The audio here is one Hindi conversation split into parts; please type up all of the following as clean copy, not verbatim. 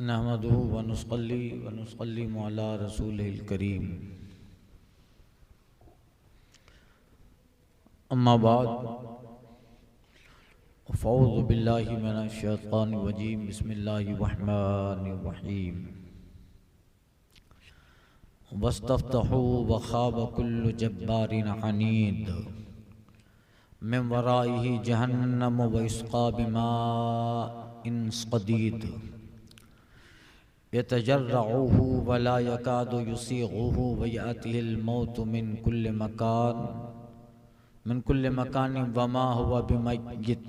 नहमदुहु व नुसल्लिमु अला रसूलिल करीम। अम्मा बाद फ़ऊज़ु बिल्लाहि मिनश शैतानिर रजीम। बिस्मिल्लाहिर रहमानिर रहीम। वस्तफ्तहू व खाब कुल्लु जब्बारिन अनीद मिन वराइहि जहन्नम व युस्क़ा बिमाइन सदीद यतजर्रऊहु व ला यकादु युसीग़ुहु व यातिहिल मौतु मिन कुल्लि मकान व मा हुवा बिमय्यित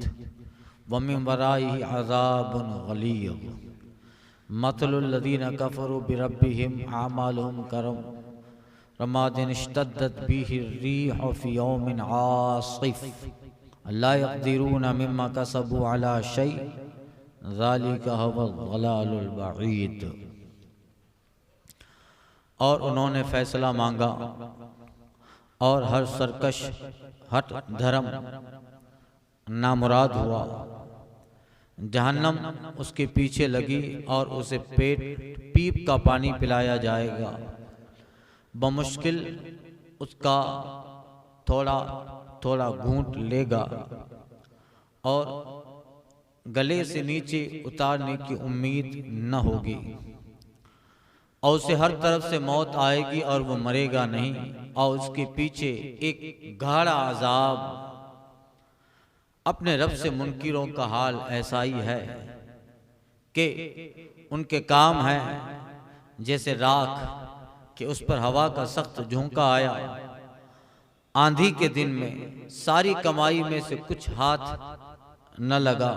व मिन वराइहि अज़ाबुन गलीज़। मथलुल लज़ीना कफ़रू बिरब्बिहिम अमालुहुम करमादिन इश्तद्दत बिहि अर्रीहु फ़ी यौमिन आसिफ़ ला यक़दिरूना मिम्मा कसबू अला शै ज़ालिका हुवल ज़लालुल बईद। और उन्होंने फैसला मांगा और हर सरकश हट धर्म नामुराद हुआ। जहन्नम उसके पीछे लगी और उसे पीप का पानी पिलाया जाएगा। बमुश्किल उसका थोड़ा थोड़ा घूंट लेगा और गले से नीचे उतारने की उम्मीद न होगी। और उसे हर तरफ से मौत आएगी और वो मरेगा नहीं। और उसके पीछे एक गाढ़ा अजाब। अपने रब से मुनकिरों का हाल ऐसा ही है कि उनके काम है जैसे राख कि उस पर हवा का सख्त झोंका आया। आंधी के दिन में सारी कमाई में से कुछ हाथ न लगा।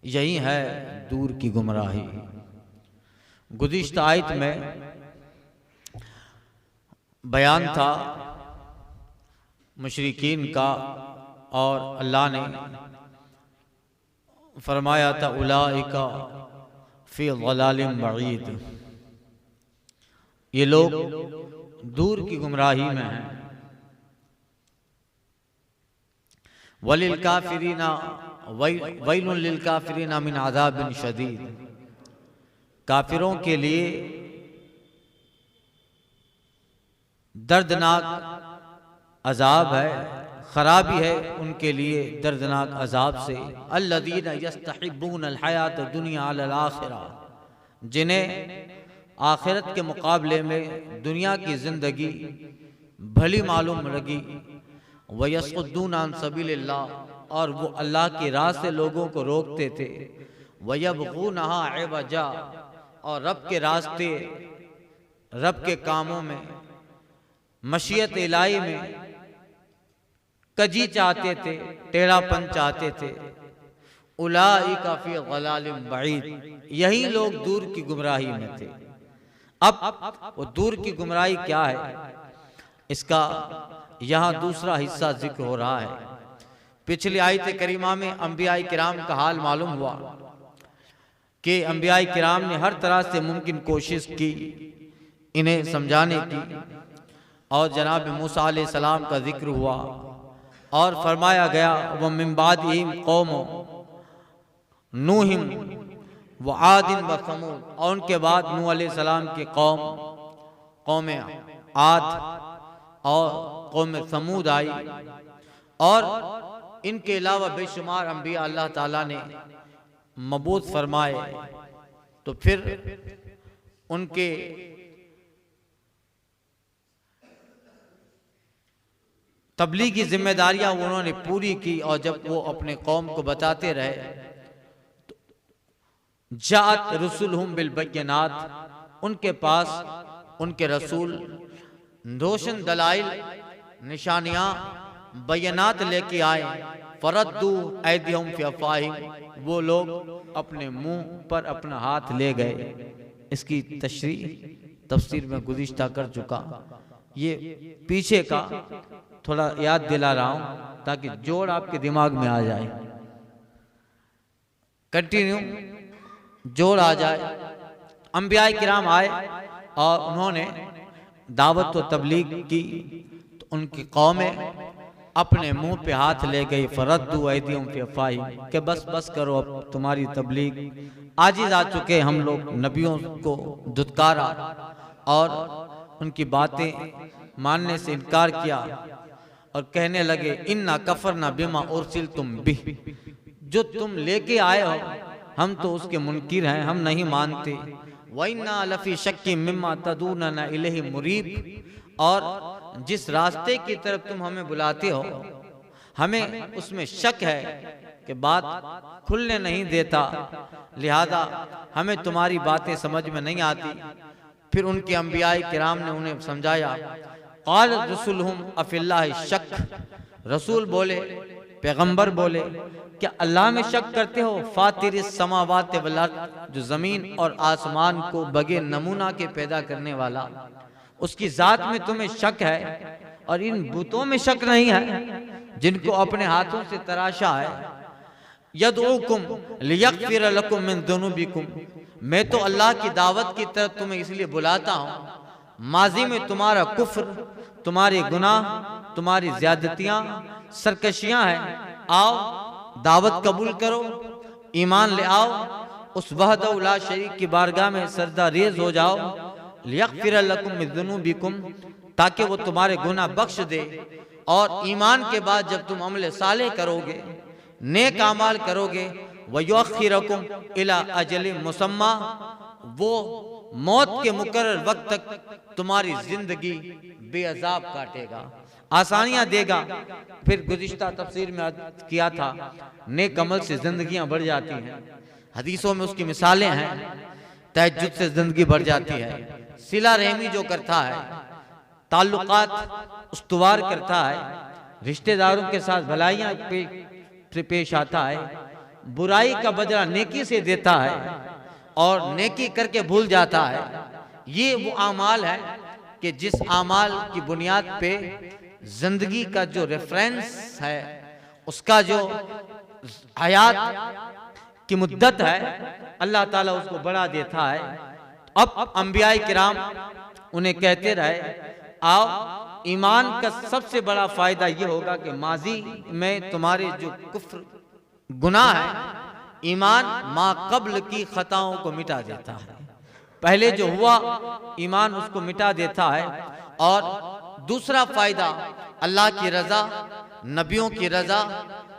यही है दूर की गुमराही। गुज़िश्ता आयत में बयान था मुशरिकीन का और अल्लाह ने फरमाया था उलाइका फी ज़लालिम बईद। ये लोग दूर की गुमराही में हैं। वलिल काफिरीना वैलुन लिल काफिरीना मिन अज़ाबिन शदीद। काफिरों के लिए दर्दनाक अजाब है, खराबी है उनके लिए दर्दनाक अजाब से। अल्लज़ीना यस्तहिब्बूनल हयात दुनिया अलल आखिरा। जिन्हें आखिरत के मुकाबले में दुनिया की जिंदगी भली मालूम लगी। वयसुद्दून अन सबीलिल्लाह। और वो अल्लाह की राह से लोगों को रोकते थे। वयबगूनहा इवजा। और रब के रास्ते रब के कामों में मशीयत इलाही में कजी चाहते थे, टेढ़ापन चाहते थे। उलाइका फी ज़लालिम बईद। यही लोग दूर की गुमराही में थे। अब वो दूर की गुमराही क्या है, इसका यहाँ दूसरा हिस्सा जिक्र हो रहा है। पिछली आयत करीमा में अंबिया किराम का हाल मालूम हुआ कि अंबिया किराम ने हर तरह से मुमकिन कोशिश की इन्हें समझाने की। और जनाब मूसा अलैहि सलाम का जिक्र हुआ और फरमाया गया व मिन बादिहिम कौम नूहिम व आदिन व समूद। और उनके बाद नूह अलैहि सलाम के कौम आद और कौम समूद आई। और इनके अलावा बेशुमार अंबिया अल्लाह ताला ने मबूस फरमाए। तो फिर उनके तबलीगी जिम्मेदारियां उन्होंने पूरी की। और जब वो अपने कौम को बताते रहे तो जात रसूलहुम बिल बय्यिनात। उनके पास उनके रसूल रोशन दलाइल निशानियां बयनात लेके आए। फरद्दू ऐदिहुम फी अफ़वाहिम। वो लोग अपने मुंह पर अपना हाथ ले गए। इसकी तफसीर में गुज़िश्ता कर चुका। ये पीछे का थोड़ा याद दिला रहा हूं ताकि जोड़ आपके दिमाग में आ जाए, कंटिन्यू जोड़ आ जाए। अंबिया किराम आए और उन्होंने दावत व तबलीग की। तो उनकी कौमें अपने मुंह पे हाथ ले गई। फरद्दू ऐदियुम फी अफ़वाहिहिम, कि बस बस करो, अब तुम्हारी तबलीग। आजिज आ चुके हम लोग, नबियों को धुतकारा और उनकी बातें मानने से इनकार किया और कहने लगे इन्ना कफरना बिमा उरसिलतुम बिह, जो तुम लेके आए हो हम तो उसके मुनकिर हैं, हम नहीं मानते। वइन्ना लफी शक्की मिम्मा तदूनना इलैहि मुरीब, और जिस रास्ते की तरफ तुम हमें बुलाते हो हमें उसमें शक है कि बात खुलने नहीं देता, लिहाजा हमें तुम्हारी बातें समझ में नहीं आती। फिर उनके अंबियाए किराम ने उन्हें समझाया। क़ाल रसूलुहुम अफ़िल्लाहि शक, रसूल बोले, पैगंबर बोले, क्या अल्लाह में शक करते हो? फातिरिस समावाति वल अर्द, जो जमीन और आसमान को बगैर नमूना के पैदा करने वाला, उसकी जात में तुम्हें शक है और इन बुतों में शक नहीं है जिनको अपने हाथों से तराशा है। यदऊकुम लियग़फ़िर लकुम मिन दुनूबिकुम, मैं तो अल्लाह की दावत की तरफ तुम्हें इसलिए बुलाता हूँ, माजी में तुम्हारा कुफ्र, तुम्हारे गुनाह, तुम्हारी ज्यादतियाँ, सरकशियाँ हैं, आओ दावत कबूल करो, ईमान ले आओ, उस वहदहू ला शरीक की बारगाह में सरदा रेज हो जाओ। लियग़फ़िर लकुम मिन दुनूबिकुम, ताकि वो तुम्हारे गुनाह बख्श दे, और ईमान के बाद जब तुम अमल साले करोगे, नेक अमाल करोगे, वयुअख़्खिरकुम इला अजल मुसम्मा, वो मौत के मुकर्रर वक्त तक तुम्हारी जिंदगी बेअज़ाब काटेगा, आसानियां देगा। फिर गुज़िश्ता तफसीर में किया था, नेक अमल से जिंदगियां बढ़ जाती हैं, हदीसों में उसकी मिसालें हैं। तहज्जुद से जिंदगी बढ़ जाती है, सिला रहमी जो करता है, ताल्लुकात उस्तवार करता है, रिश्तेदारों के साथ भलाइयां पेश आता है, बुराई का बदला नेकी से देता है और नेकी करके भूल जाता है। ये वो आमाल है कि जिस आमाल की बुनियाद पे जिंदगी का जो रेफरेंस है, उसका जो हयात की मुद्दत है, अल्लाह ताला उसको बढ़ा देता है। अब अंबियाए किराम उन्हें कहते रहे, आओ ईमान का सबसे बड़ा फायदा ये होगा कि माजी में तुम्हारे जो कुफ्र गुनाह है, ईमान मा कब्ल की खताओं को मिटा देता है, पहले जो हुआ ईमान उसको मिटा देता है। और दूसरा फायदा अल्लाह की रजा, नबियों की रजा,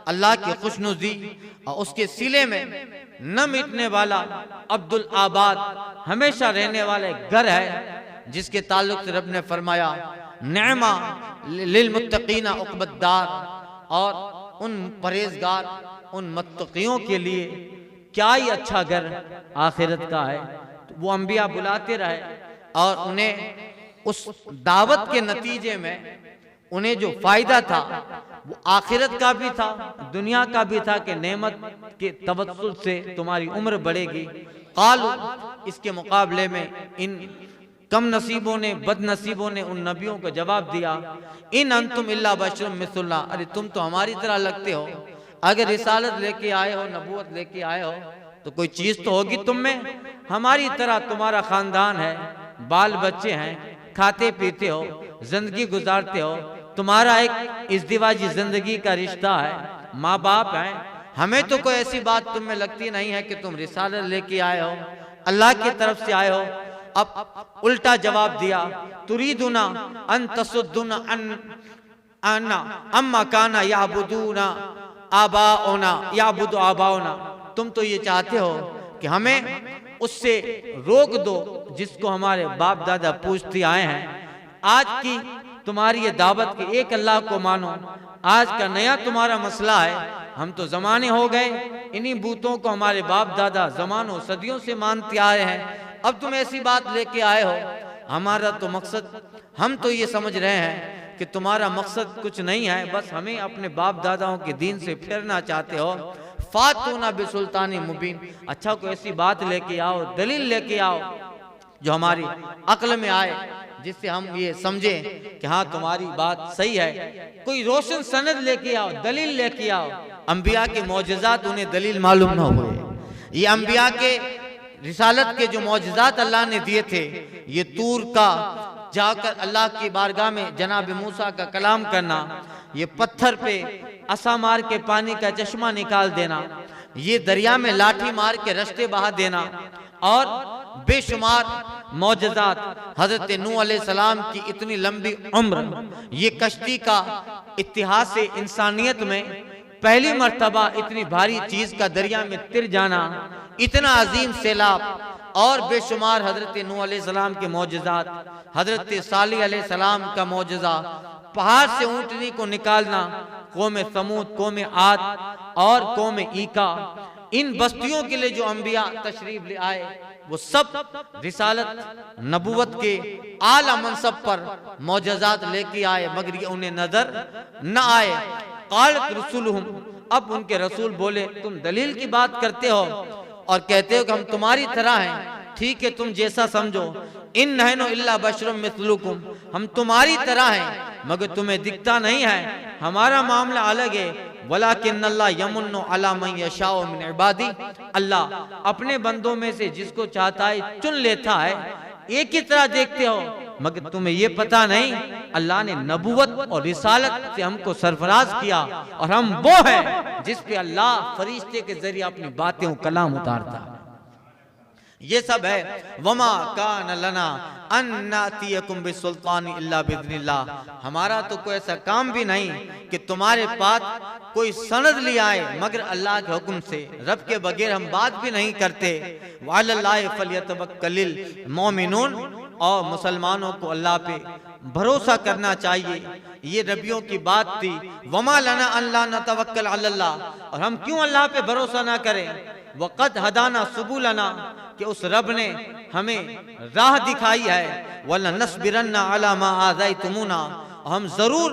अल्लाह की खुशनुदी, और उसके सिले में न मिटने वाला अब्दुल आबाद, हमेशा रहने वाले घर है, जिसके ताल्लुक से रब ने फरमाया नेमा लिल मुत्तकीना उक़बद्दार, और उन परहेजगार, उन मुत्तकियों के लिए क्या ही अच्छा घर आखिरत का है। तो वो अंबिया बुलाते रहे और उन्हें उस दावत के नतीजे में उन्हें जो फायदा था वो आखिरत का भी था, दुनिया का भी था कि नेमत के तवस्सुल से तुम्हारी उम्र बढ़ेगी। कालू, इसके मुकाबले में इन कम नसीबों ने, बदनसीबों ने उन नबियों को जवाब दिया, इन अंतुम इल्ला बशरुम मिसलुना, अरे तुम तो हमारी तरह लगते हो, अगर रिसालत लेके आए हो, नबूवत लेके आए हो, तो कोई चीज तो होगी तुम में, हमारी तरह तुम्हारा खानदान है, बाल बच्चे हैं, खाते पीते हो, जिंदगी गुजारते हो, तुम्हारा एक इज़्दिवाजी जिंदगी का रिश्ता है, माँ बाप हैं, हमें तो कोई ऐसी बात तुम में लगती नहीं है कि तुम रिसालत लेके आए हो, अल्लाह की तरफ से आए हो। अब उल्टा जवाब दिया, तुरीदुना अन तसुद्दुना अन्ना अम्मा काना याबुदूना आबाओना याबुदु आबाओना, तुम तो ये चाहते हो कि हमें उससे रोक दो जिसको हमारे बाप दादा पूजते आए हैं। आज की तुम्हारी ये दावत कि एक अल्लाह को मानो, आज का नया तुम्हारा मसला है, हम तो जमाने हो गए, इन्हीं बूतों को हमारे बाप दादा जमानों सदियों से मानते आए हैं, अब तुम ऐसी बात लेके आए हो। हमारा तो मकसद, हम तो ये समझ रहे हैं कि तुम्हारा मकसद कुछ नहीं है, बस हमें अपने बाप दादाओं के दीन से फेरना चाहते हो। फातूना बिसुल्तानी मुबीन, अच्छा कोई ऐसी बात लेके आओ, दलील लेके आओ जो हमारी अक्ल में आए, जिससे हम ये समझे कि हाँ तुम्हारी बात सही है। कोई रोशन सनद लेके आओ, दलील लेके आओ। अंबिया के मौजज़ात उन्हें दलील मालूम न हुए। ये अंबिया के रिसालत के जो मौजज़ात अल्लाह ने दिए थे, ये तूर का जाकर अल्लाह की बारगाह में जनाब मूसा का कलाम करना, ये पत्थर पे असा मार के पानी का चश्मा निकाल देना, ये दरिया में लाठी मार के रास्ते बहा देना, और बेशुमार मौजज़ात। हजरत नूह अलैहिस्सलाम की इतनी लंबी उम्र, ये कश्ती का इतिहास इंसानियत में पहली मर्तबा इतनी भारी चीज का दरिया में तिर जाना, इतना अजीम सैलाब, और बेशुमार हजरत नूह अलैहिस्सलाम के मौजज़ात। हजरत सालिह अलैहिस्सलाम का मौजज़ा, पहाड़ से ऊंटनी को निकालना। कौम समूद, कौम आद और कौम ईका, इन बस्तियों के लिए जो अंबिया तशरीफ ले आए, वो सब रिसालत नबुवत के आला मनसब पर मौजज़ात लेके आए, मगर ये उन्हें नजर न आए। क़ालत रसूलुहुम, अब उनके रसूल बोले, तुम दलील की बात करते हो और कहते हो कि हम तुम्हारी तरह हैं। ठीक है, तुम जैसा समझो। इन नहनु इल्ला बशरुम मिस्लुकुम, हम तुम्हारी तरह हैं मगर तुम्हें दिखता नहीं है। हमारा मामला अलग है। वलाकिन्नल्लाह यमुन्नु अला मन यशाउ मिन इबादी, अल्लाह अपने बंदों में से जिसको चाहता है चुन लेता है। एक ही तरह देखते हो, मगर तुम्हें ये पता नहीं अल्लाह ने नबुवत और रिसालत से हमको सरफराज किया, और हम वो हैं जिस पे अल्लाह फरिश्ते के जरिए अपनी बातें और कलाम उतारता है। ये सब है। वमा कान लना अन नातियकुम बिसुल्तान इल्ला बिइज़्निल्लाह, हमारा तो कोई ऐसा काम भी नहीं कि तुम्हारे पास कोई सनद ले आए मगर अल्लाह के हुक्म से। रब के बगैर हम बात भी नहीं करते। वअलल्लाहि फलयतवक्कलिल मोमिनून, और मुसलमानों को अल्लाह पे भरोसा करना चाहिए। ये नबियों की बात थी। वमा लना अल्ला नतवक्कल अलल्लाह, और हम क्यों अल्लाह पे भरोसा ना करें। वक़द हदाना सुबुलना, कि उस रब ने हमें राह दिखाई है। वला नस्बिरन्ना अला मा आज़ैतुमुना, हम जरूर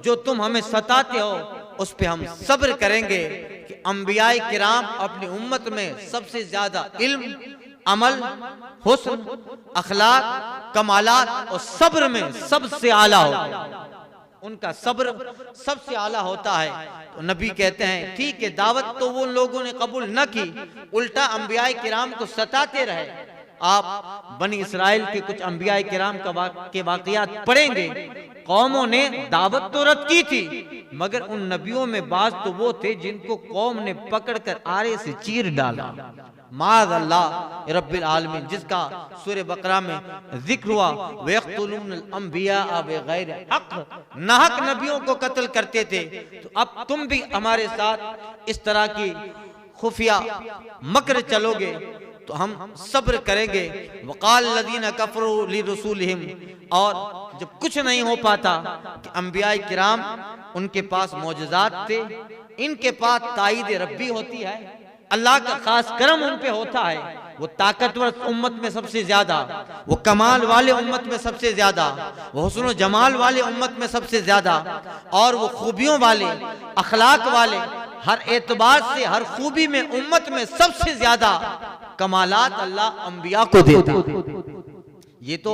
जो तुम हमें सताते हो उस पे हम सब्र करेंगे। कि अंबियाए किराम अपनी उम्मत में सबसे ज्यादा इल्म, अमल, हुस्न, अखलाक, कमालात और सब्र में सबसे आला होता, उनका सब्र सबसे आला होता है। तो नबी कहते हैं ठीक है, दावत तो वो लोगों ने कबूल न की, उल्टा अंबियाए किराम को सताते रहे। आप बनी इसराइल के कुछ अंबियाए किराम के वाक़ियात पढ़ेंगे। कौमों ने दावत तो रद्द की थी, मगर उन नबियों में बाज तो वो थे जिनको कौम ने पकड़कर आरे से चीर डाला। माज़ अल्लाह रब्बिल आलमीन, जिसका सूरह बकरा में जिक्र हुआ। वयक़्तुलूनल अंबिया बिग़ैरि हक़, नाहक नबियों को कत्ल करते थे। तो अब तुम भी हमारे साथ इस तरह की खुफिया मकर चलोगे तो हम सब्र करेंगे। वक़ाल लज़ीना कफ़रू लिरसूलिहिम, और जब कुछ नहीं हो पाता कि अंबियाए किराम उनके पास मौजज़ात थे, इनके पास ताईद रब्बी होती है, अल्लाह का खास करम उन पे होता है। वो ताकतवर उम्मत में सबसे ज्यादा, वो कमाल वाले उम्मत में सबसे ज्यादा, वो हुस्न व जमाल वाले उम्मत में सबसे ज्यादा, और वो खूबियों वाले, अखलाक वाले, हर एतबार से हर खूबी में उम्मत में सबसे ज्यादा कमालात अल्लाह अंबिया को देता। ये तो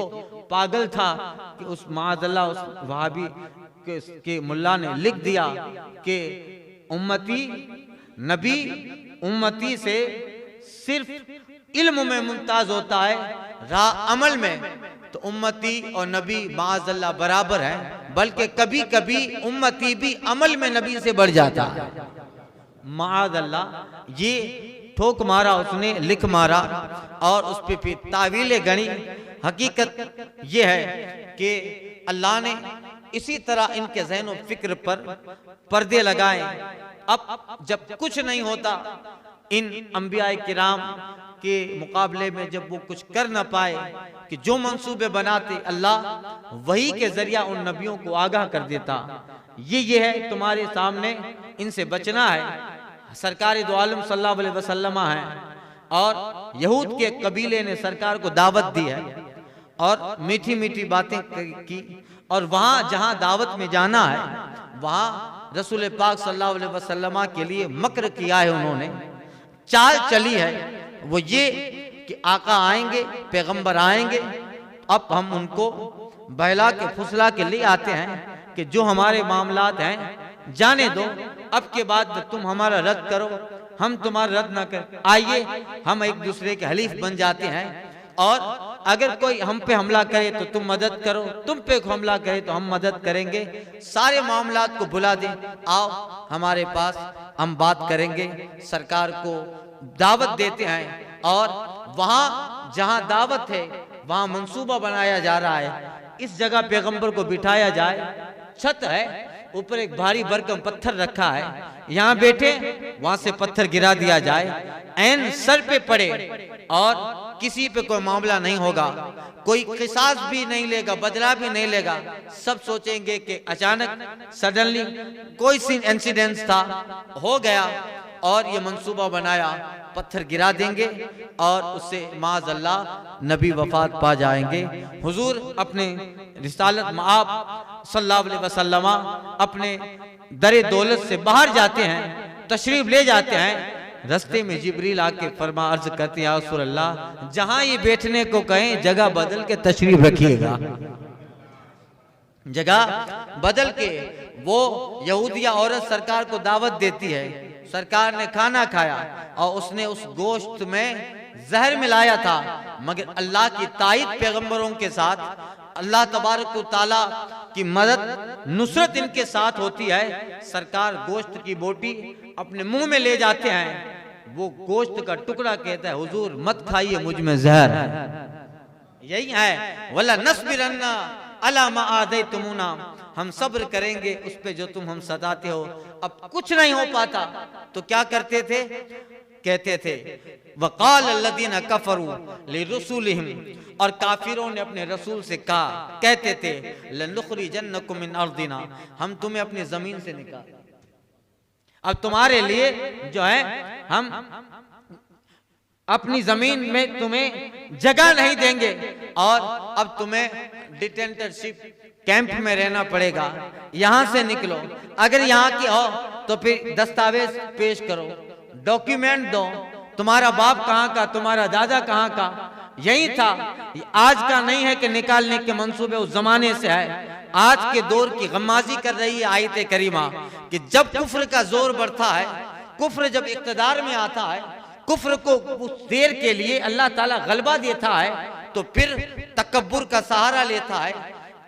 पागल था कि उस माअज़ल्लाह उस वहाबी के मुल्ला ने लिख दिया कि उम्मती नबी उम्मती से सिर्फ इल्म में मुमताज होता है, राह अमल में तो उम्मती और नबी माअज़ल्लाह बराबर है, बल्कि कभी कभी उम्मती भी अमल में नबी से बढ़ जाता है। माअज़ल्लाह ये ठोक मारा उसने, लिख मारा और उस पे फिर तावीले गणी। हकीकत ये है कि अल्लाह ने इसी तरह इनके ज़हन और फिक्र पर पर्दे लगाए। अब जब कुछ नहीं होता इन अंबियाए किराम के मुकाबले में, जब वो कुछ कर न पाए कि जो मंसूबे बनाते अल्लाह वही के जरिया उन नबियों को आगाह कर देता। ये है तुम्हारे सामने, इनसे बचना है। सरकार दो आलम सल्लल्लाहु अलैहि वसल्लम है और यहूद के कबीले ने सरकार को दावत दी है और मीठी मीठी बातें की, और वहाँ जहाँ दावत में जाना है वहाँ रसूल पाक सल्लल्लाहु अलैहि वसल्लम के लिए मक्र किया है उन्होंने, चाल चली है वो ये कि आका आएंगे, पैगंबर आएंगे, अब हम उनको बहला के फुसला के लिए आते हैं कि जो हमारे मामलात हैं जाने दो, अब के बाद तुम हमारा रद्द करो, हम तुम्हारा रद्द ना कर। आइए हम एक दूसरे के हलीफ बन जाते हैं और अगर कोई हम पे हमला करे तो तुम मदद करो, तुम पे हमला करे तो हम मदद करेंगे, सारे मामलात को भुला दें, आओ हमारे पास, हम बात करेंगे। सरकार को दावत देते हैं और वहां जहां दावत है वहां मंसूबा बनाया जा रहा है, इस जगह पैगंबर को बिठाया जाए, छत है, ऊपर एक भारी भरकम पत्थर रखा है, यहाँ बैठे, वहां से पत्थर गिरा दिया जाए, ऐन सर पे पड़े और किसी पे कोई मामला नहीं होगा, कोई किसास भी नहीं लेगा, बदला भी नहीं लेगा। सब सोचेंगे कि अचानक सडनली कोई सी इंसिडेंट था, हो गया और ये मंसूबा बनाया, पत्थर गिरा देंगे और उससे माज़अल्लाह नबी वफात पा जाएंगे। हुजूर अपने रिसालत में आप सल्लल्लाहु अलैहि वसल्लम अपने दरे दौलत से बाहर जाते हैं, तशरीफ ले जाते हैं, रास्ते में जिब्रील आके फरमा अर्ज करते हैं, या रसूल अल्लाह, जहां ये बैठने को कहें जगह बदल के तशरीफ रखिएगा। जगह बदल के वो यहूदिया औरत सरकार को दावत देती है, सरकार ने खाना खाया और उसने उस गोश्त में जहर मिलाया था, मगर अल्लाह की ताईद पैगंबरों के साथ, अल्लाह तबारक व तआला की मदद नुसरत इनके साथ होती है। सरकार गोश्त की बोटी अपने मुंह में ले जाते हैं, वो गोश्त का टुकड़ा कहता है, हुजूर मत खाइए, मुझ में जहर है। यही है, वला नस्बिरन्ना अला मा आदैतुमुना, हम सब्र करेंगे उस पे जो तुम हम सताते हो। अब कुछ नहीं हो पाता तो क्या करते थे, कहते थे वक़ाल अल्लज़ीना कफ़रू लिरुसूलिहिम, और काफिरों ने अपने रसूल से कहा, कहते थे लनुखरिजन्नकुम मिन अर्दिना, हम तुम्हें अपनी जमीन से निकाल, अब तुम्हारे लिए जो है हम अपनी जमीन में तुम्हें जगह नहीं देंगे और अब तुम्हें डिटेंटरशिप कैंप में रहना पड़ेगा, यहां से निकलो, अगर यहां की हो तो फिर दस्तावेज पेश करो, डॉक्यूमेंट दो, तुम्हारा बाप कहाँ का, तुम्हारा दादा कहाँ का। यही था, आज का नहीं है कि निकालने के मंसूबे उस जमाने से है। आज के दौर की गम्माजी कर रही है आयत करीमा कि जब कुफ्र का जोर बढ़ता है, कुफ्र जब इक़्तिदार में आता है, कुफ्र को उस देर के लिए अल्लाह ताला गलबा देता है, तो फिर तकब्बुर का सहारा लेता है,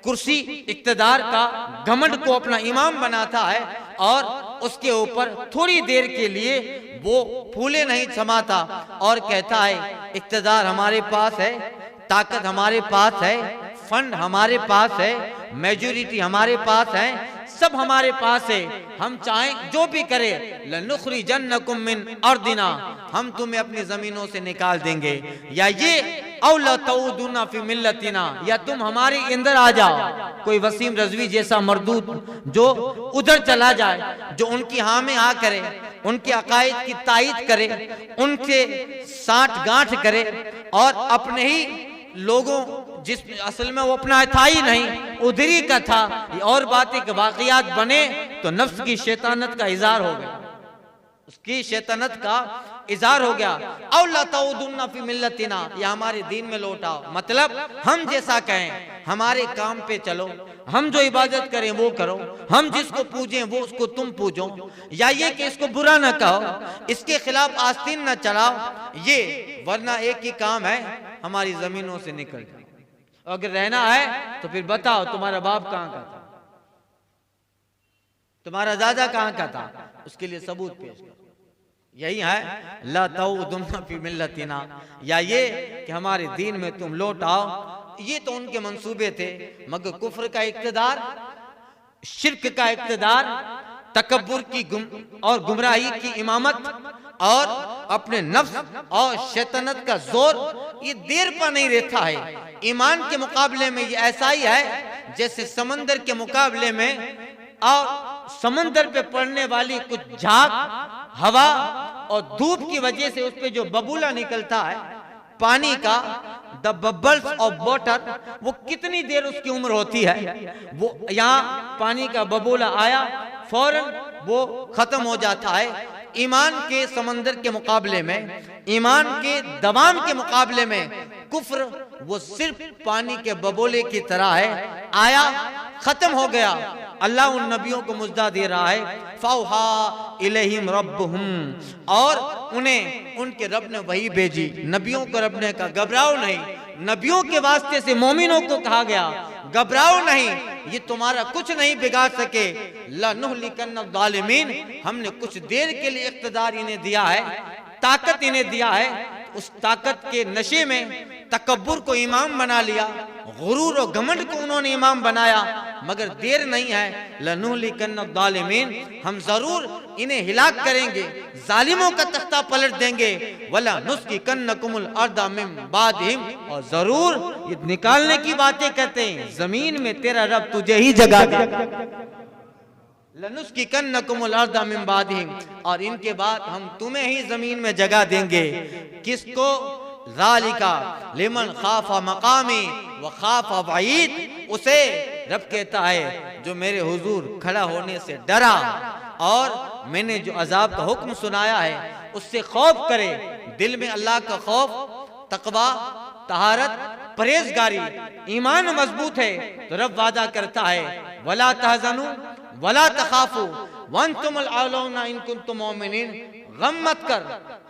कुर्सी इक़्तिदार का घमंड को अपना इमाम बनाता है और उसके ऊपर थोड़ी देर के लिए वो फूले नहीं समाता और कहता है इक़्तिदार हमारे पास है, ताकत हमारे पास है, फंड हमारे पास है, मेजॉरिटी हमारे पास है, सब हमारे पास है, हम चाहें जो भी करे, लनुखरिजन्नकुम मिन अर्दिना, हम तुम्हें अपनी जमीनों से निकाल देंगे, या ये औ लतऊदुना फी मिल्लतिना, या तुम हमारे अंदर आ जाओ। कोई वसीम रजवी जैसा मरदूद जो उधर चला जाए, जो उनकी हाँ में हाँ करे, उनके अकायद की तायीद करे, उनके साठ गांठ करे और अपने ही लोगों, जिस असल में वो अपना था ही नहीं, उधरी का था, और बातें के वाकयात बने तो नफ्स की शैतानत का इज़हार हो गया, उसकी शैतानत का इज़हार हो गया। औ ला तऊदुन्ना फी मिल्लतिना, या हमारे दीन में लौटाओ, मतलब हम जैसा कहें, हमारे काम पे चलो, हम जो इबादत करें वो करो, हम जिसको पूजें वो उसको तुम पूजो, या ये कि इसको बुरा ना कहो, इसके खिलाफ आस्तीन ना चलाओ, ये वरना एक ही काम है, हमारी जमीनों से निकल जाओ। अगर रहना है तो फिर बताओ तुम्हारा बाप कहाँ का था, तुम्हारा दादा कहाँ का था, उसके लिए सबूत पेश करो। यही है ला तऊदुन्ना फी मिल्लतिना, या ये कि हमारे दीन में तुम लौट आओ। ये तो उनके मंसूबे थे, मगर कुफ्र का इक़्तिदार, शिर्क का इक़्तिदार, तकब्बुर की और गुमराही की इमामत और अपने नफ्स और शैतानत का जोर, ये देर पर नहीं रहता है। ईमान के मुकाबले में ये ऐसा ही है जैसे समंदर के मुकाबले में और समंदर पे पड़ने वाली कुछ झाग, हवा और धूप की वजह से उस पे जो बबूला निकलता है पानी का, द बबल्स ऑफ वाटर, वो कितनी देर उसकी उम्र होती है, वो यहाँ पानी का बबूला आया फौरन वो खत्म हो जाता है। ईमान के समंदर के मुकाबले में, ईमान के दवाम के मुकाबले में कुफ्र वो सिर्फ पानी के बबोले की तरह है, आया खत्म हो गया। अल्लाह उन नबियों को मुजदा दे रहा है, फौहा इलैहिम रब्बुहुम, और उन्हें उनके रब ने वही भेजी। नबियों को रब ने कहा घबराओ नहीं, नबियों के वास्ते से मोमिनों को कहा गया घबराओ नहीं, ये तुम्हारा कुछ नहीं बिगाड़ सके। लनुहलिकन्न ज़ालिमीन, हमने कुछ देर के लिए इख्तिदार इन्हें दिया है, ताकत इन्हें दिया है, उस ताकत के नशे में तकब्बुर को इमाम बना लिया, गुरूर और घमंड को उन्होंने इमाम बनाया, मगर देर नहीं है। लनुहलिकन्न ज़ालिमीन, हम जरूर इन्हें हिलाक करेंगे, जालिमों का तख्ता पलट देंगे। वला नुस्किकन्नकुमुल अर्दा मिन बादिहिम, और जरूर ये निकालने की बातें करते हैं, जमीन में तेरा रब तुझे ही जगा देगा। लनुस्किकन्नकुमुल अर्दा मिन बादिहिम, और इनके बाद हम तुम्हें ही जमीन में जगह देंगे। किसको? ज़ालिका लिमन खाफा मकामी व खाफा वईद, उसे रब कहता है जो मेरे हुजूर खड़ा होने से डरा और मैंने जो अजाब का हुक्म सुनाया है उससे खौफ करे। दिल में अल्लाह का खौफ, तकवा, तहारत, परहेजगारी, ईमान मजबूत है तो रब वादा करता है वला तहज़नु वला तखाफू वअंतुमुल आलौना इन कुंतुम मोमिनीन, गम मत कर,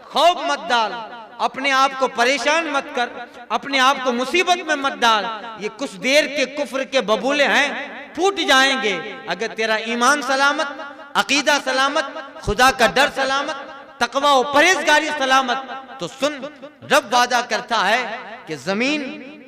खौफ मत डाल, अपने आप को परेशान मत कर, अपने आप को मुसीबत में मत डाल। ये कुछ देर के कुफ्र के बबूले हैं, फूट जाएंगे। अगर तेरा ईमान सलामत, अकीदा सलामत, खुदा का डर सलामत, तकवा और परहेजगारी सलामत, तो सुन, रब वादा करता है कि जमीन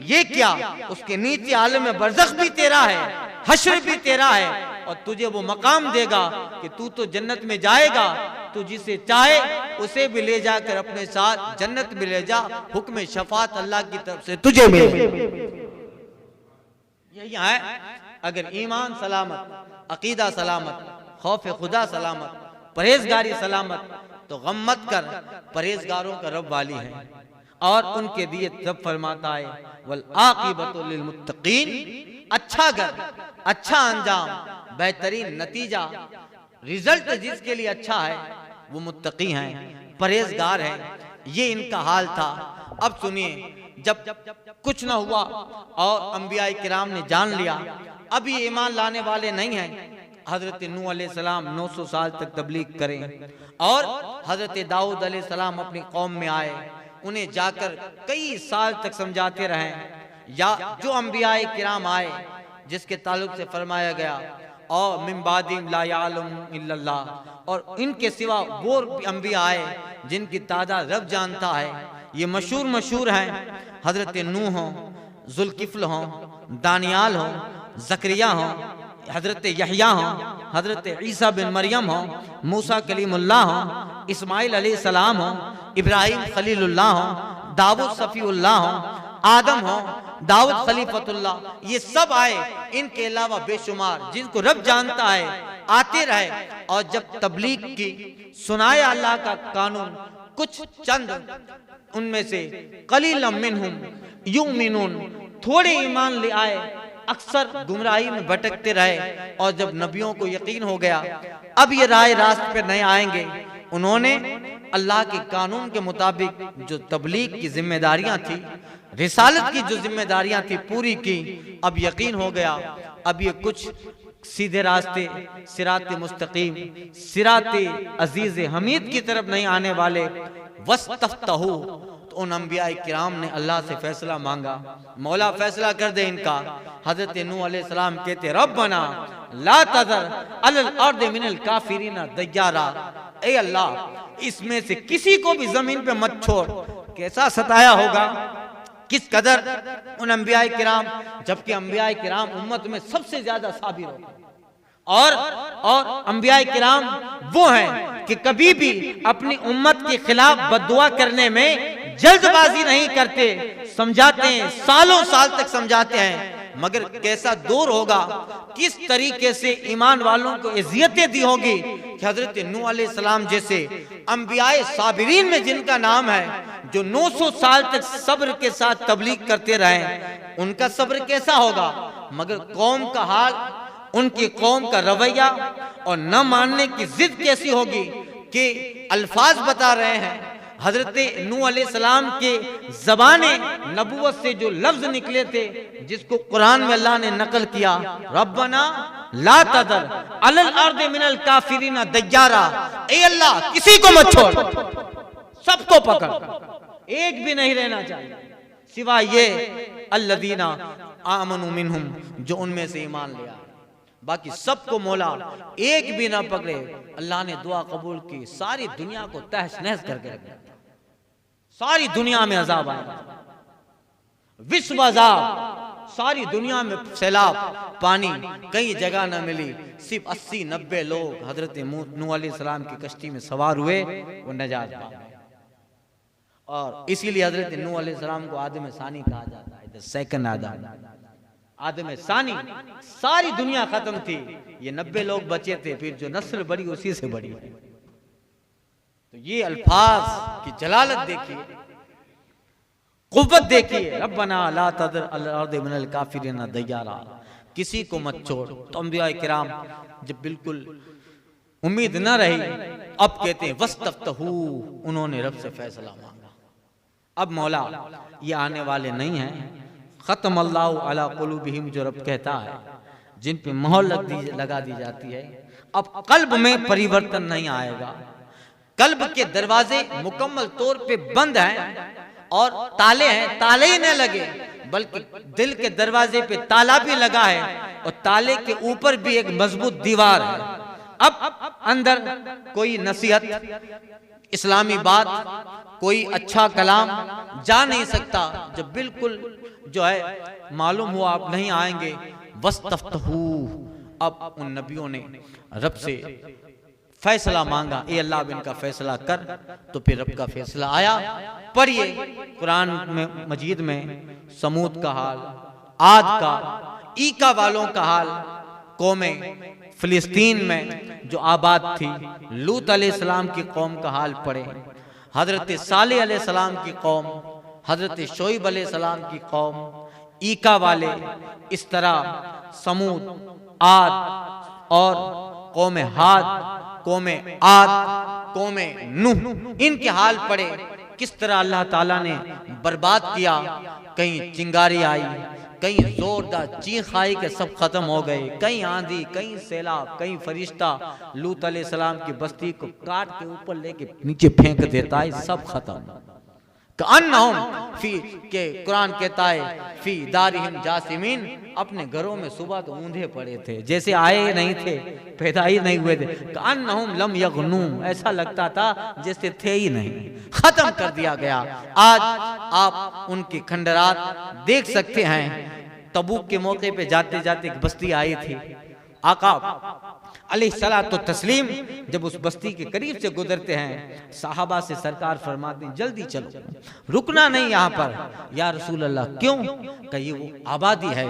ये क्या, उसके नीचे आलम बरज़ख भी तेरा है, हश्र भी तेरा है, और तुझे वो मकाम देगा कि तू तो जन्नत में जाएगा, तू जिसे चाहे उसे भी ले जाकर अपने साथ जन्नत में ले जा, हुक्म शफात अल्लाह की तरफ से तुझे मिले। यही है, अगर ईमान सलामत, अकीदा सलामत, खौफ खुदा सलामत, परहेजगारी सलामत, तो गम मत कर, परहेजगारों का रब वाली है। और उनके दिए रब फरमाता है वल आक़िबतु लिल मुत्तक़ीन, अच्छा घर, अच्छा अंजाम, बेहतरीन नतीजा, रिजल्ट जिसके लिए अच्छा है वो मुत्तकी हैं, परहेजगार हैं। ये इनका हाल था। अब सुनिए, जब कुछ ना हुआ और अंबियाए किराम ने जान लिया अब ये ईमान लाने वाले नहीं हैं, हजरत नूह अलैहिस्सलाम 900 साल तक तबलीग करें, और हजरत दाऊद अलैहिस्सलाम अपनी कौम में आए, उन्हें जाकर कई साल तक समझाते रहे। या जो अंबियाए किराम आए जिसके ताल्लुक से फरमाया गया और मिन बादिहिम ला यअलमु इल्लल्लाह, और इनके सिवा वो अंबिया आए जिनकी तादाद रब जानता है। ये मशहूर हैं, हजरत नूह हो, जुल्किफ्ल हो, दानियाल हो, ज़करिया हो, हजरत यहया हो, हजरत ईसा बिन मरियम हो, मूसा कलीमुल्लाह हो, इस्माइल अलैहिस्सलाम हो, इब्राहिम खलीलुल्लाह हो, दाऊद सफीउल्लाह हो, आदम हो, दाऊद खलीफतुल्लाह, ये सब आए। इनके अलावा बेशुमार जिनको रब जानता है आते रहे, और जब तबलीग की सुनाया अल्लाह का कानून, कुछ चंद उनमें से कलीलम मिनहुम युमिनून, थोड़े ईमान ले आए, अक्सर गुमराही में भटकते रहे। और जब नबियों को यकीन हो गया अब ये राह रास्ते पे नहीं आएंगे, उन्होंने अल्लाह के कानून के मुताबिक जो तबलीग की जिम्मेदारियां थी, रिसालत की जो जिम्मेदारियां थी, पूरी की। अब यकीन हो गया अब ये कुछ सीधे रास्ते, सिराते मुस्तकीम, सिराते अजीज हमीद की तरफ नहीं आने वाले। वस्तफ्तहू, तो उन अंबियाए किराम ने अल्लाह से फैसला मांगा, मौला फैसला कर दे इनका। हजरत नूह अलैहिस्सलाम कहते रब्बना ला तज़र अलल अर्द मिनल काफिरीना दय्यारा, ए अल्लाह इसमें से किसी को भी जमीन पे मत छोड़। कैसा सताया होगा, किस कदर उन अंबियाए किराम, जबकि अंबियाए किराम उम्मत में सबसे ज्यादा साबिर होते, और अंबियाए किराम वो हैं कि कभी भी अपनी उम्मत के खिलाफ बद्दुआ करने में जल्दबाजी नहीं करते, समझाते हैं, सालों साल तक समझाते हैं। मगर कैसा दौर होगा, किस तरीके से ईमान वालों को इज्जतें दी होगी कि हजरत नूह अलैहिस्सलाम जैसे अंबियाए साबिरीन में जिनका नाम है, जो 900 साल तक सब्र के साथ तबलीग करते रहे, उनका सब्र कैसा होगा। मगर कौम का हाल, उनकी कौम का रवैया और न मानने की जिद कैसी होगी कि अल्फाज बता रहे हैं। हजरत नूह अलैहिस्सलाम के ज़बाने नबुवत से जो लफ्ज निकले थे, जिसको कुरान में अल्लाह ने नकल किया, रब्बना ला तज़र अलल अर्द मिनल काफिरीना दय्यारा, ए अल्लाह किसी को मत छोड़, सबको पकड़, एक भी नहीं रहना चाहिए, सिवाय ये अल्लदीना आमनु मिनहुम, जो उनमें से ईमान ले आए। बाकी सबको मौला एक भी ना पकड़े। अल्लाह ने दुआ कबूल की, सारी दुनिया को तहस नहस करके रख दिया। सारी दुनिया में अजाब आया, विश्व अजाब, सारी दुनिया में सैलाब, पानी कई जगह न मिली। सिर्फ 80-90 लोग हजरत नूह अलैहिस्सलाम की कश्ती में सवार हुए, वो नजात पा गए। और इसीलिए हजरत नूह अलैहिस्सलाम को आदम सानी कहा जाता है, द सेकंड आदम सानी। सारी दुनिया खत्म थी, ये 90 लोग बचे थे, फिर जो नस्ल बढ़ी उसी से बढ़ी। तो ये अल्फाज की जलालत देखिए, कुव्वत देखिए। रब्बना ला तज़र अल अर्द मिनल काफिरीन दय्यारा, किसी को मत छोड़। तो अंबिया किराम जब बिल्कुल उम्मीद न रही, अब कहते हैं वस्तफ्तहू, उन्होंने रब से फैसला मांगा। अब मौला ये आने वाले नहीं हैं। खत्म अल्लाहु अला कुलूबिहिम, जो रब कहता है, जिन पे मोहर लगा दी जाती है। अब कल्ब में परिवर्तन नहीं आएगा। कल्ब के दरवाजे मुकम्मल तौर पे बंद हैं और ताले हैं, ताले ही न लगे, बल्कि दिल के दरवाजे पे ताला भी लगा है और ताले के ऊपर भी एक मजबूत दीवार है। अब अंदर कोई नसीहत, इस्लामी बात, कोई अच्छा कलाम जा नहीं सकता। जब बिल्कुल जो है मालूम हुआ आप नहीं आएंगे, वस्तफ्तहू, अब उन नबियों ने रब से फैसला मांगा, ए अल्लाह इनका फैसला कर। तो फिर रब का फैसला आया। पढ़िए कुरान में मजीद में समूद का हाल, आद का, ईका वालों का हाल, कौमें फिलिस्तीन में जो आबाद थी, लूत अलैहिस्सलाम की कौम का हाल पढ़े, हजरत सालेह अलैहिस्सलाम की कौम, हजरत शोएब अलैहिस्सलाम की कौम, ईका वाले, इस तरह समूद, आद और कौमे हाद, कौमे आद, कौमे नूह, इनके हाल पड़े। किस तरह अल्लाह ताला ने बर्बाद किया। कहीं चिंगारी आई, कहीं जोरदार चीख आई कि सब खत्म हो गए, कहीं आंधी, कहीं सैलाब, कहीं फरिश्ता लूत अलैहिस्सलाम की बस्ती को काट के ऊपर लेके नीचे फेंक देता है, सब खत्म। अन्नहुम फी, के कुरान कहता है फी दारिहिम जासिमीन, अपने घरों में सुबह तो ऊंधे पड़े थे, जैसे आए नहीं थे, पैदा ही नहीं हुए थे। अन्नहुम लम यगनू, ऐसा लगता था जैसे थे ही नहीं, खत्म कर दिया गया। आज आप उनकी खंडरात देख सकते हैं। तबूक के मौके पे जाते जाते एक बस्ती आई थी, आका अलैहिस्सलातु तस्लीम जब उस बस्ती के करीब से गुजरते हैं, साहबा से सरकार फरमाते हैं जल्दी चलो, रुकना नहीं यहाँ पर। या रसूल अल्लाह क्यों? कहिए वो आबादी है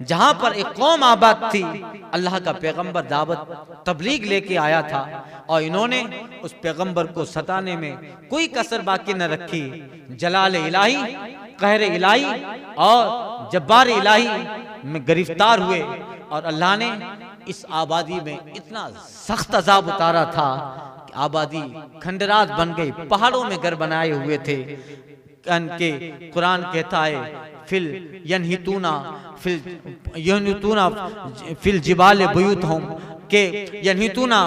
जहाँ पर एक कौम आबाद थी, अल्लाह का पैगंबर दावत तबलीग लेके आया था और इन्होंने उस पैगंबर को सताने में कोई कसर बाकी न रखी। जलाल इलाही, कहर इलाही और जब्बार इलाही में गिरफ्तार हुए और अल्लाह ने इस आबादी में इतना सख्त अजाब उतारा था कि आबादी खंडरात बन गई, पहाड़ों में घर बनाए हुए थे। के कुरान कहता है फिल यनहितूना फिल जिबाल बुयूतहुम, के यनहितूना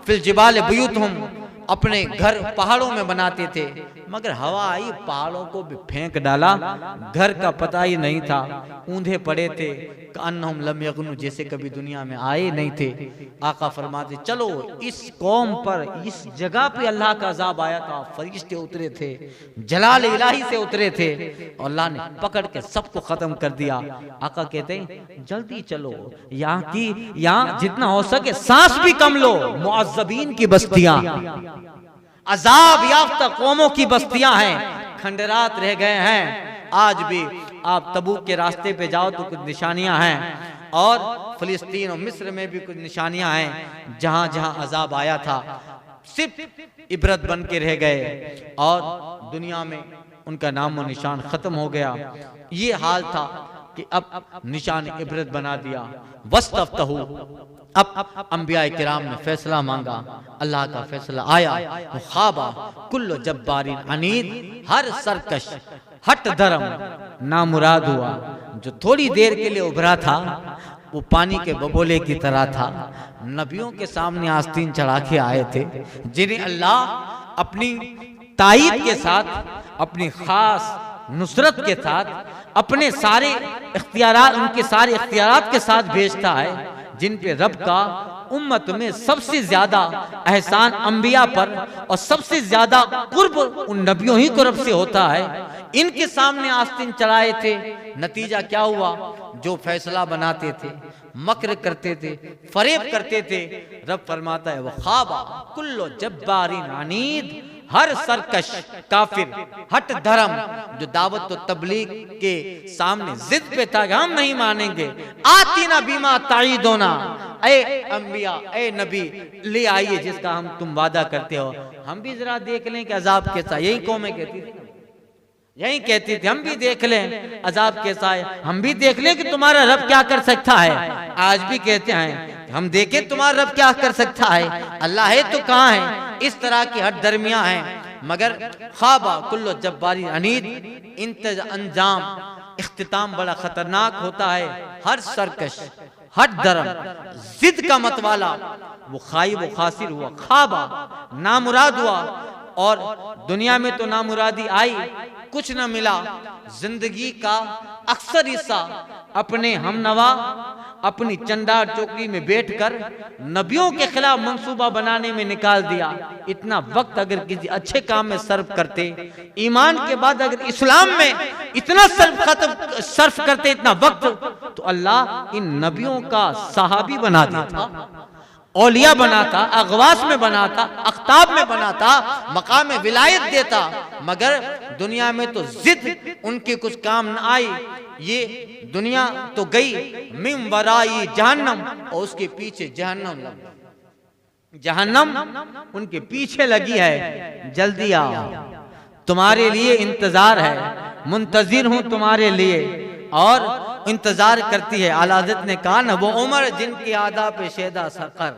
फिल जिबाल बुयूतहुम, अपने घर पहाड़ों में बनाते थे, मगर हवा आई पहाड़ों को भी फेंक डाला, घर का पता ही नहीं था, ऊंधे पड़े थे। अन्नहुम लम यगनु, जैसे कभी दुनिया में आए नहीं थे। आका फरमाते चलो इस कौम पर, इस जगह पे अल्लाह का अजाब आया था, फरिश्ते उतरे थे, जलाल इलाही से उतरे थे और अल्लाह ने पकड़ के सबको खत्म कर दिया। आका कहते हैं जल्दी चलो, यहाँ जितना हो सके सांस भी कम लो। मुअज़्ज़बीन की बस्तियां, अजाब याफ्ता कौमों की बस्तियां हैं, खंडरात रह गए हैं। आज भी आप तबूक के रास्ते पे जाओ तो कुछ निशानियां हैं और फिलिस्तीन और मिस्र में भी कुछ निशानियां हैं, जहां जहां अजाब आया था सिर्फ इबरत बन के रह गए और दुनिया में उनका नामो निशान खत्म हो गया। ये हाल था कि अब निशान इबरत बना दिया। वस्तफ्तहू, अब अंबिया किराम ने फैसला मांगा, अल्लाह का फैसला आया। खाबा कुल्लो जब्बारिन अनीद, हर सरकश हट धर्म नामुराद हुआ। जो थोड़ी देर के लिए उभरा था वो पानी के बबोले की तरह था। नबियों के सामने आस्तीन चढ़ा के आए थे, जिन्हें अल्लाह अपनी ताईद के साथ अपनी खास नुसरत के साथ, अपने सारे इख्तियारात, उनके सारे इख्तियारात के साथ भेजता है, जिन पे रब का उम्मत में सबसे ज्यादा एहसान अंबिया पर और सबसे ज्यादा कुर्ब उन नबियों ही को रब से होता है। इनके सामने आस्तीन चढ़ाए थे, नतीजा क्या हुआ? जो फैसला बनाते थे, मक्र करते थे, फरेब करते थे, रब फरमाता है वो खाबा कुल्लो जब्बारिन अनीद, हर सरकश काफिर हट धर्म जो दावत और तबलीग के सामने जिद पे था कि हम नहीं मानेंगे, आती ना बीमा ताईदोना, ए अंबिया ए नबी ले आइए जिसका हम तुम वादा करते हो, हम भी जरा देख लें कि अजाब कैसा। यही कौमें कहती थी, यही कहती थी हम भी देख लें अजाब कैसा है, हम भी देख लें कि तुम्हारा रब क्या कर सकता है। आज भी कहते हैं हम देखें तुम्हारा रब क्या कर सकता है, अल्लाह है तो कहाँ है। इस तरह की हर दरमिया है, मगर ख्वाबा कुल्लो जब्बारी अनीद, अंजाम इख्तिताम बड़ा खतरनाक होता है। हर सरकश हट धर्म जिद का मतवाला वो खाइब व खासिर हुआ, ख्वाबा नामुराद हुआ। और दुनिया में तो नामुरादी आई, कुछ न मिला। जिंदगी का अक्सर हिस्सा अपने हमनवा, अपनी चंडार चौकी में बैठकर नबियों के खिलाफ मंसूबा बनाने में निकाल दिया। इतना वक्त अगर किसी अच्छे काम में सर्व करते, ईमान के बाद अगर इस्लाम में इतना सर्फ करते, इतना वक्त, तो अल्लाह इन नबियों का सहाबी बना देता, औलिया बनाता, अगवास में बनाता, अख्ताब में बनाता, मकाम विलायत देता। मगर दुनिया में तो जिद उनके कुछ काम न आई। ये दुनिया तो गई मिम वराई जहन्नम, और उसके पीछे जहन्नम जहन्नम उनके पीछे लगी है। जल्दी आओ, तुम्हारे लिए इंतजार है, मुंतजिर हूं तुम्हारे लिए। और इंतजार करती है। आला हज़रत ने कहा ना, वो उमर जिनकी आदा पे शेदा सकर,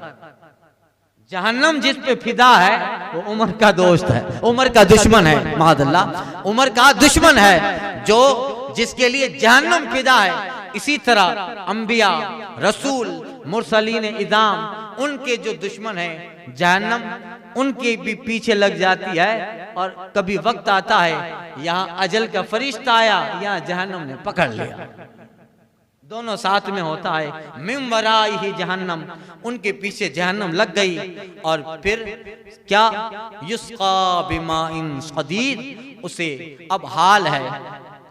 जहन्नम जिस पे फिदा है वो उमर का दोस्त है, उमर का दुश्मन है। मादल्लाह, उमर का दुश्मन है जो जिसके लिए जहन्नम फिदा है। इसी तरह अंबिया, रसूल, मुरसलीन इज़ाम, उनके जो दुश्मन है जहन्नम, उनके भी पीछे लग जाती है। और कभी वक्त आता है यहाँ अजल का फरिश्ता आया, यहाँ जहन्नम ने पकड़ लिया, दोनों साथ में होता है। मिम वराई ही जहन्नम, उनके पीछे जहन्नम लग गई। और फिर क्या? युस्का बिमाइन सदीद, उसे अब हाल है,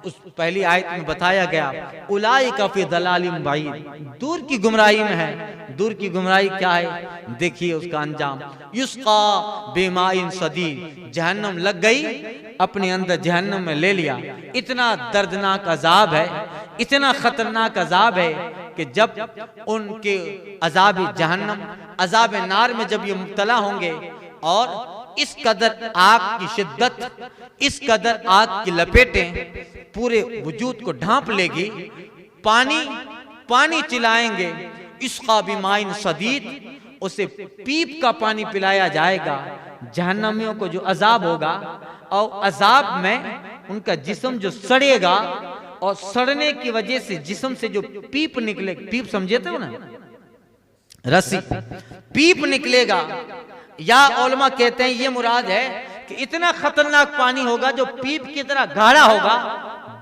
उस पहली आयत में बताया गया, उलाइका फी दलालिम बाईद, दूर की गुमराही में है। दूर की गुमराही क्या है? देखिए उसका अंजाम। युस्का बिमाइन सदीद, जहन्नम लग गई, अपने अंदर जहन्नम में ले लिया। इतना दर्दनाक अजाब है, इतना खतरनाक अजाब है कि जब उनके अजाब जहन्नम, अजाब नार में जब ये मुब्तला होंगे, और इस कदर आग की शिद्दत, इस कदर आग की लपेटें पूरे वजूद को ढांप लेगी, पानी पानी चिल्लाएंगे, इसका बिमाइन सदीद, उसे पीप का पानी पिलाया जाएगा। जहन्नमियों को जो अजाब होगा, और अजाब में उनका जिस्म जो सड़ेगा, और सड़ने की वजह से जिस्म से जो पीप निकले, पीप समझे थे ना, रस्सी, पीप निकलेगा। या उलमा कहते हैं ये मुराद है कि इतना खतरनाक पानी होगा जो पीप की तरह गाढ़ा होगा,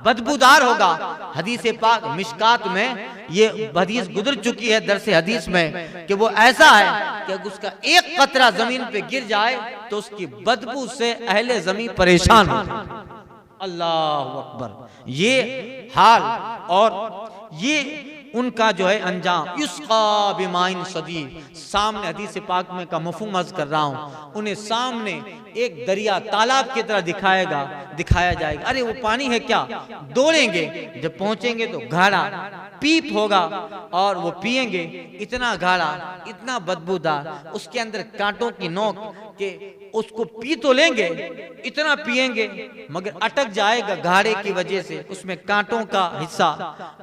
बदबूदार होगा। हदीस पाक मिशकात में ये हदीस गुजर चुकी है दरसे हदीस में, कि वो ऐसा है कि उसका एक कतरा जमीन पे गिर जाए तो उसकी बदबू से अहले जमीन परेशान हो। अल्लाह अकबर, ये हाल और ये उनका जो है अंजाम। युस्का बिमाइन सदीद, सामने हदीस पाक में का मफहूम अर्ज कर रहा हूं, उन्हें सामने एक दरिया, तालाब की तरह दिखाया जाएगा। अरे वो पानी है क्या? दौड़ेंगे, जब पहुंचेंगे तो गाढ़ा पीप होगा, और वो पिएंगे, इतना गाढ़ा, इतना बदबूदार, उसके अंदर कांटों की नोक के उसको पी तो लेंगे, इतना पिएंगे, मगर अटक जाएगा गाढ़े की वजह से, उसमें कांटों का हिस्सा,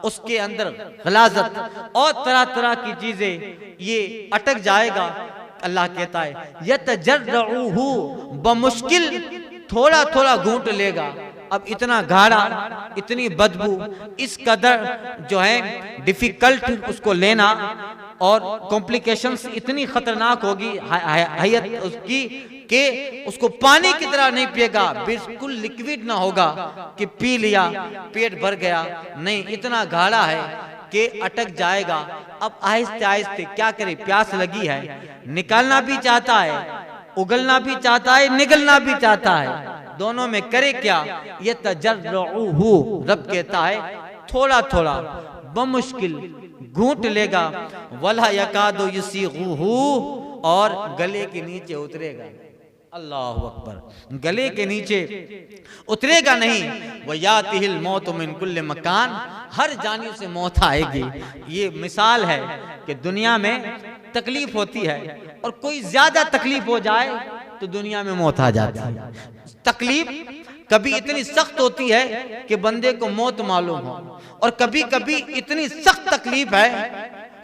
उसके अंदर गलाजत और तरह तरह की चीजें, ये अटक जाएगा। अल्लाह कहता है यतजर्रुहु बमुश्किल, थोड़ा थोड़ा घूंट लेगा। अब इतना गाढ़ा, इतनी बदबू, इस कदर जो है डिफिकल्ट उसको लेना, और कॉम्प्लिकेशंस इतनी खतरनाक होगी हैयत उसकी कि उसको पानी की तरह नहीं पिएगा, बिल्कुल लिक्विड ना होगा कि पी लिया पेट भर गया, नहीं, इतना गाढ़ा है कि अटक जाएगा। अब आहिस्ते आहिस्ते क्या करे, प्यास लगी है, निकालना भी चाहता है, उगलना भी चाहता है, निगलना भी चाहता है, दोनों में करे क्या? ये तजर्रुहु, रब कहता है थोड़ा थोड़ा बमुश्किल घूंट लेगा, वला यकादु युसीगुहु, और गले के नीचे उतरेगा। अल्लाह अकबर, गले के नीचे उतरेगा नहीं। वयातिहिल मौत मिन कुल्li मकान, हर जानिब से मौत आएगी। ये मिसाल है कि दुनिया में तकलीफ होती है और कोई ज्यादा तकलीफ हो जाए तो दुनिया में मौत आ जाती है। तकलीफ कभी इतनी सख्त होती है कि बंदे को मौत मालूम हो, और कभी कभी इतनी सख्त तकलीफ है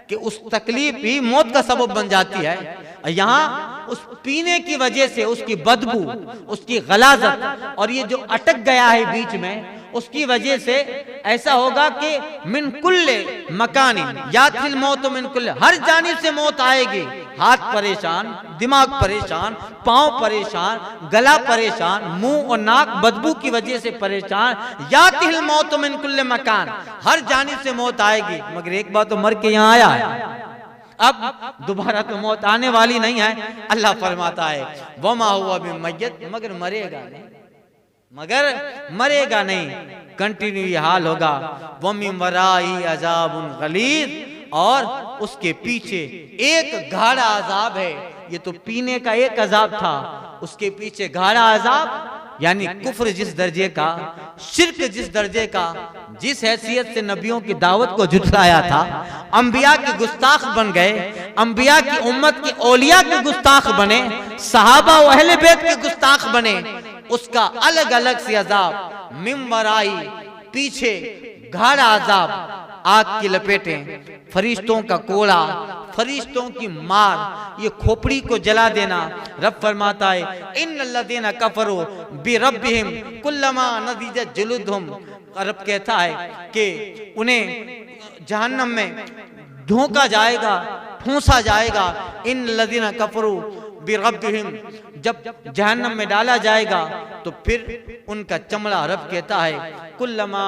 कि उस तकलीफ ही मौत का सबब बन जाती है। यहाँ उस पीने की वजह से उसकी बदबू, उसकी गलाजत, और ये जो अटक गया है बीच में, उसकी वजह से ऐसा होगा कि मिन कुल्ले मकानी यातिल मौत मिन कुल्ले, हर जानिब से मौत आएगी। हाथ परेशान, दिमाग परेशान, पांव परेशान, गला परेशान, मुंह और नाक बदबू की वजह से परेशान। यातिल मौत मिन कुल्ले मकान, हर जानिब से मौत आएगी। मगर एक बार तो मर के यहाँ आया है, अब दोबारा तो मौत आने वाली नहीं है। अल्लाह फरमाता है वमा हुआ बिमय्यत, मगर मरेगा नहीं, मगर मरेगा नहीं, कंटिन्यू ये हाल होगा। वमिन वराई अजाबुन गलीद, और उसके पीछे एक गाढ़ा अजाब है। ये तो पीने का एक अजाब था, उसके पीछे गाढ़ा अजाब, यानी कुफ्र जिस दर्जे का, शिर्क जिस दर्जे का, जिस हैसियत से नबियों की दावत को झुठलाया था, अंबिया के गुस्ताख बन गए, अंबिया की उम्मत की औलिया के गुस्ताख बने, सहाबा व अहले बैत के गुस्ताख बने, उसका अलग अलग से अजाब। मिन वराई, पीछे गाढ़ा अजाब, आग की लपेटें, फरिश्तों का कोड़ा, फरिश्तों की मार, ये खोपड़ी को जला देना। रब फरमाता है इन्नल्लज़ीना कफरू बिरब्बिहिम कुल्लमा नज़िजत जुलूदहुम, रब कहता है कि उन्हें जहन्नम में धोखा जाएगा, ठूंसा जाएगा। इन्नल्लज़ीना कफरू बिरब्बिहिम, जब जहन्नम में डाला जाएगा तो फिर उनका चमड़ा, रब कहता है कुल्लमा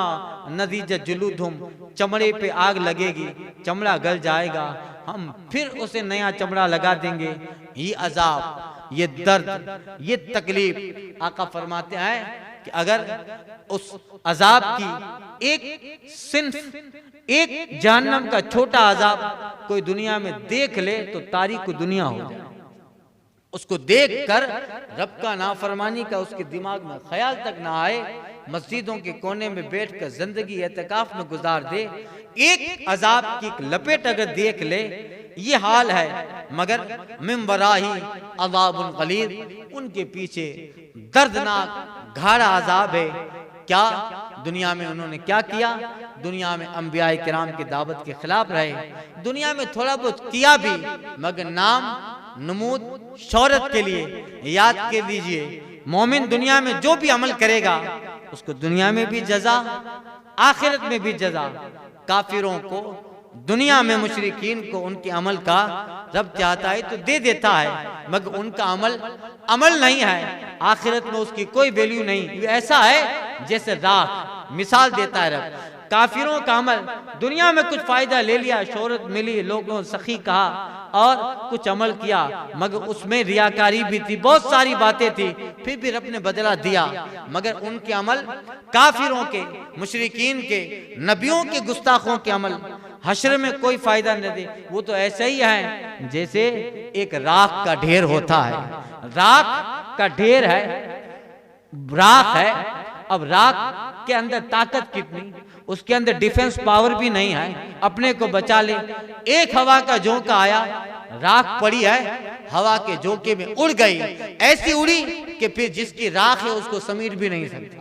नज़िजत जुलूदहुम, चमड़े पे आग लगेगी, चमड़ा गल जाएगा, हम फिर उसे नया चमड़ा लगा देंगे। ये अजाब, ये दर्द, ये तकलीफ, आका फरमाते हैं कि अगर उस अजाब की एक सिंफ, एक जहन्नम का छोटा अजाब कोई दुनिया में देख ले तो तारीख दुनिया हो जाए। उसको देखकर रब का नाफरमानी का उसके दिमाग में ख्याल तक ना आए, मस्जिदों के कोने में बैठकर जिंदगी एतकाफ में गुजार दे, एक अजाब की लपेट अगर देख ले, ये हाल है। मगर मिन वराही अज़ाबुन गलीद, उनके पीछे दर्दनाक गाढ़ा अजाब है। क्या दुनिया में उन्होंने क्या किया? दुनिया में अंबिया किराम की दावत के खिलाफ रहे, दुनिया में थोड़ा बहुत किया भी, मगर नाम नमूद शौहरत के लिए। याद के लीजिए, मोमिन दुनिया में जो भी अमल करेगा उसको दुनिया में भी जजा, आखिरत में भी जजा। काफिरों को दुनिया में, मुशरिकीन को उनके अमल का रब चाहता है तो दे देता है, मगर उनका अमल नहीं है, आखिरत में उसकी कोई वैल्यू नहीं। ऐसा है जैसे राख, मिसाल देता है रब। काफिरों का अमल, दुनिया में कुछ फायदा ले लिया, शोहरत मिली, लोगों सखी कहा और कुछ अमल किया, मगर उसमें रियाकारी भी थी, बहुत सारी बातें थी, फिर भी रब ने बदला दिया। मगर उनके अमल, काफिरों के, मुशरिकीन के, नबियों के, गुस्ताखों के अमल हश्र में कोई फायदा न दे। वो तो ऐसा ही है जैसे एक राख का ढेर होता है। राख का ढेर है, राख है, अब राख के अंदर ताकत कितनी, उसके अंदर डिफेंस पावर भी नहीं है, अपने को बचा ले। एक हवा का झोंका आया, राख पड़ी है, हवा के झोंके में उड़ गई, ऐसी उड़ी कि फिर जिसकी राख है उसको समेट भी नहीं सकता।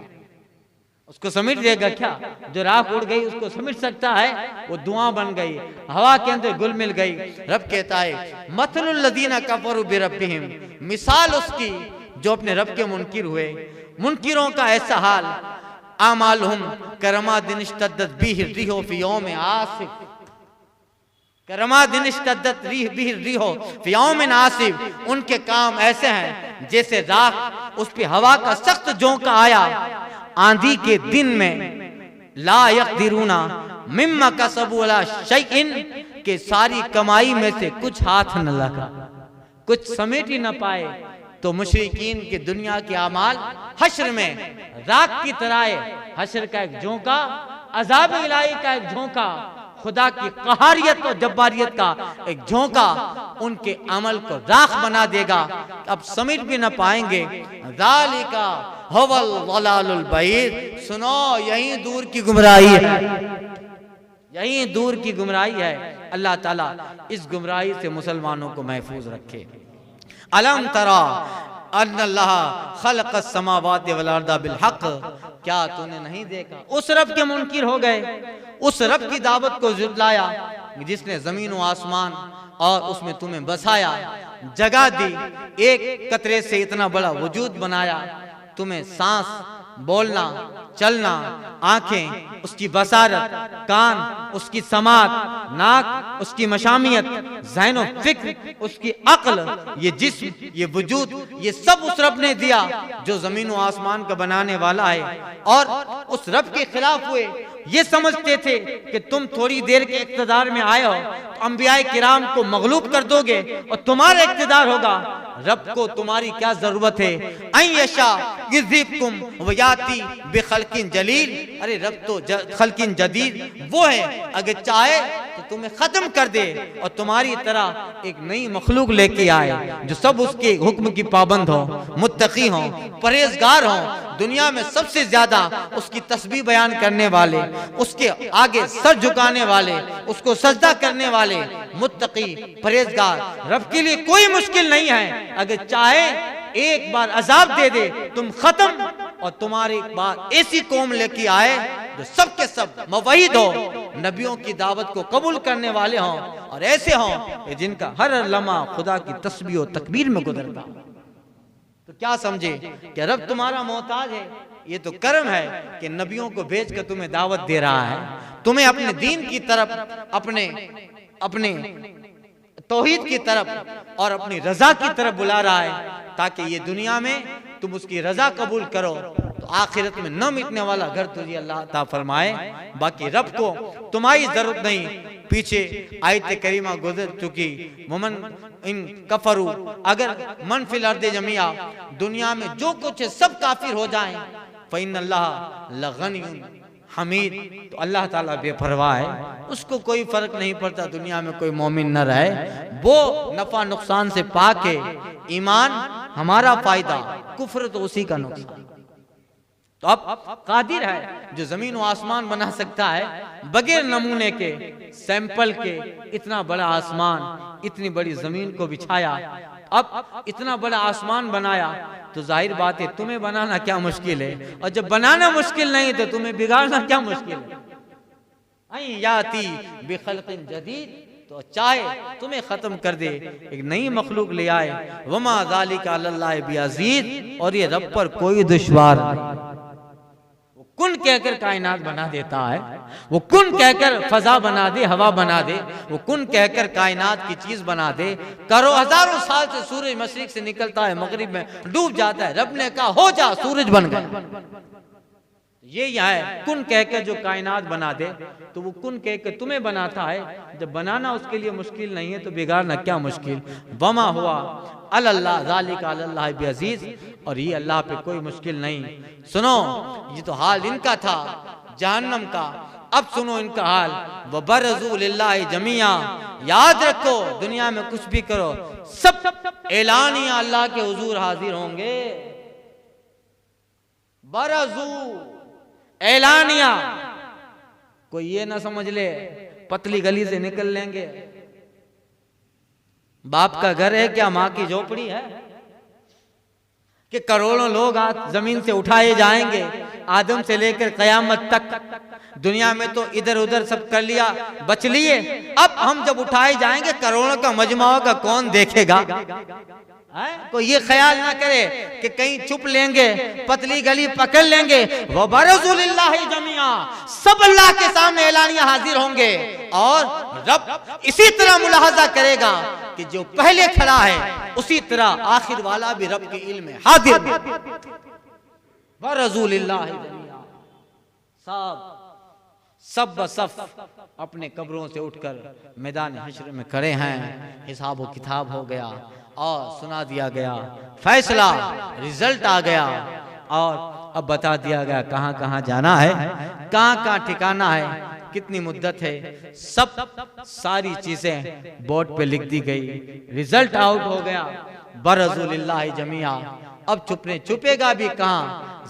उसको समेट देगा क्या? जो राख उड़ गई उसको समेट सकता है? वो धुआं बन गई, हवा के अंदर घुल मिल गई। रब कहता है मथलुल लज़ीना कफरू बिरब्बिहिम, मिसाल उसकी जो अपने रब के मुनकिर हुए, मुनकिरों का ऐसा हाल। आमालहुम करमादिन इश्तद्दत बिही रिहु फी यौम आसिफ, करमादिनिश्तद्दत रिहो फी यौमिन आसिफ, उनके काम ऐसे हैं जैसे राख उस पे हवा का सख्त झोंका आया आंधी के दिन में। ला यक़दिरूना मिम्मा कसबू अला शैइन, के सारी कमाई में से कुछ हाथ न लगा, कुछ समेट ही न पाए। तो मुशरिकीन के दुनिया के अमाल हश्र में राख की तरह है। हश्र का एक झोंका, अज़ाब इलाही का एक झोंका, खुदा की क़हारियत और जब्बारियत का एक झोंका उनके अमल को राख बना देगा, अब समेट भी न पाएंगे। ज़ालिका हुवल ज़लालुल बईद, सुनो यही दूर की गुमराही है, यही दूर की गुमराही है। अल्लाह ताला इस गुमराही से मुसलमानों को महफूज रखे। अलम तरा अन्नल्लाह खलक़स समावाति वल अर्दा बिल हक़, क्या तूने नहीं देखा? उस रब के मुनकिर हो गए, उस रब की दावत को झुटलाया जिसने जमीन व आसमान और उसमें तुम्हें बसाया, जगह दी, एक कतरे से इतना बड़ा वजूद बनाया, तुम्हें सांस, बोलना, चलना, आंखें, उसकी बसारत, कान, उसकी समात, नाक, उसकी मशामियत, ज़हन व फिक्र, उसकी अक्ल, ये जिस्म, ये वजूद, ये सब उस रब ने दिया जो जमीन व आसमान का बनाने वाला है। और उस रब के खिलाफ हुए, ये समझते थे कि तुम थोड़ी देर के इक़्तिदार में आए हो तो अंबियाए किराम को मगलूब कर दोगे और तुम्हारा इक़्तिदार होगा। रब को तुम्हारी क्या जरूरत है? अन यशा युज़हिबकुम व याती बिखल्किन जलील, अरे रब तो खल्किन जदीद वो है, अगर चाहे तो तुम्हें खत्म कर दे और तुम्हारी तरह एक नई मखलूक लेके आए जो सब उसके हुक्म की पाबंद हो, मुत्तकी हो, परहेजगार हो, दुनिया में सबसे ज्यादा उसकी तस्बीह बयान करने वाले, उसके आगे सर झुकाने वाले, उसको सजदा करने वाले, मुत्तकी, परहेजगार। रब के लिए कोई मुश्किल नहीं है, अगर चाहे एक बार अजाब दे दे, तुम खत्म, और तुम्हारी बात ऐसी कौम लेके आए जो सब के सब मुवहिद हो, नबियों की दावत को कबूल करने वाले हों और ऐसे हों जिनका हर लम्हा खुदा की तस्बीह और तकबीर में गुजरता। तो क्या समझे कि रब तुम्हारा मोहताज है? ये तो कर्म है कि नबियों को भेज कर तुम्हें दावत दे रहा है, तुम्हें अपने दीन की तरफ, अपने तौहीद की तरफ और अपनी रजा की तरफ बुला रहा है, ताकि ये दुनिया में तुम उसकी रजा कबूल करो तो आखिरत में न मिटने वाला घर तुझे अल्लाह ता फरमाए। बाकी रब को तुम्हारी जरूरत नहीं। पीछे आयत करीमा गुजर चुकी, मोमन इन कफरू, अगर मन फिल अर्दे जमिया, दुनिया में जो कुछ है सब काफिर हो जाएं, फ़इन्नल्लाह लग़नियुन हमीद, तो अल्लाह ताला बेपरवाह है, उसको कोई फर्क नहीं पड़ता दुनिया में कोई मोमिन न रहे, वो नफा नुकसान से पाक है। ईमान हमारा फायदा, कुफ्र तो उसी का नुकसान। तो अब कादिर है जो जमीन व आसमान बना सकता है बगैर नमूने के, सैंपल के। इतना बड़ा आसमान, इतनी बड़ी जमीन को बिछाया, अब इतना बड़ा आसमान बनाया, तो जाहिर बात है तुम्हें बनाना क्या मुश्किल है, और जब बनाना मुश्किल नहीं तो तुम्हें बिगाड़ना क्या मुश्किल है। आई याती बिखल्किन जदीद, तो चाहे तुम्हें खत्म कर दे, एक नई मखलूक ले आए। वमा ज़ालिका अलल्लाहि बिअज़ीज़, और ये रब पर कोई दुश्वार नहीं। वो कुन कहकर कायनात बना देता है, वो कुन कहकर फजा बना दे, हवा बना दे, वो कुन कहकर कायनात की चीज बना दे। करो हजारों साल से सूरज मशरिक से निकलता है, मगरिब में डूब जाता है, रब ने कहा हो जा, सूरज बन गया। ये यहाँ है, कुन कहकर जो कायनात बना दे, तो वो कुन कहकर तुम्हें बनाता है। जब बनाना उसके लिए मुश्किल नहीं है तो बिगाड़ना क्या मुश्किल। वमा हुआ अल्लाह ज़ालिका अलल्लाहि बिअज़ीज़, और ये अल्लाह पे कोई मुश्किल नहीं। सुनो, ये तो हाल इनका था जहन्नम का, अब सुनो इनका हाल। वबरज़ू लिल्लाहि जमीआ, याद रखो दुनिया में कुछ भी करो, सब एलानिया अल्लाह के हुजूर हाजिर होंगे। बरज़ू एलानिया, कोई ये ना समझ ले पतली गली से निकल लेंगे। बाप का घर है क्या, माँ की झोपड़ी है कि करोड़ों लोग आज जमीन से उठाए जाएंगे, आदम से लेकर कयामत तक। दुनिया में तो इधर उधर सब कर लिया, बच लिए, अब हम जब उठाए जाएंगे करोड़ों का मजमा होगा, कौन देखेगा। कोई ये ख्याल ना करे कि कहीं छुप लेंगे, पतली गली पकड़ लेंगे। वो बरज़ू लिल्लाहि जमीआ, सब अल्लाह के सामने एलानिया हाजिर होंगे। और रब इसी तरह मुलाहजा करेगा कि जो पहले खड़ा है उसी तरह आखिर वाला भी रब के इल्म में हाजिर व रसूलिल्लाह जमीआ। सब बसफ अपने कब्रों से उठकर मैदान हश्र में खड़े हैं। हिसाब व किताब हो गया और सुना दिया गया फैसला, रिजल्ट आ गया और अब बता दिया गया कहां कहां जाना है, कहां कहां ठिकाना है, कितनी मुद्दत है, सब सारी चीजें बोर्ड पे लिख दी गई। रिजल्ट आउट हो गया बरज़ुलिल्लाह जमीआ। अब छुपेगा भी कहां,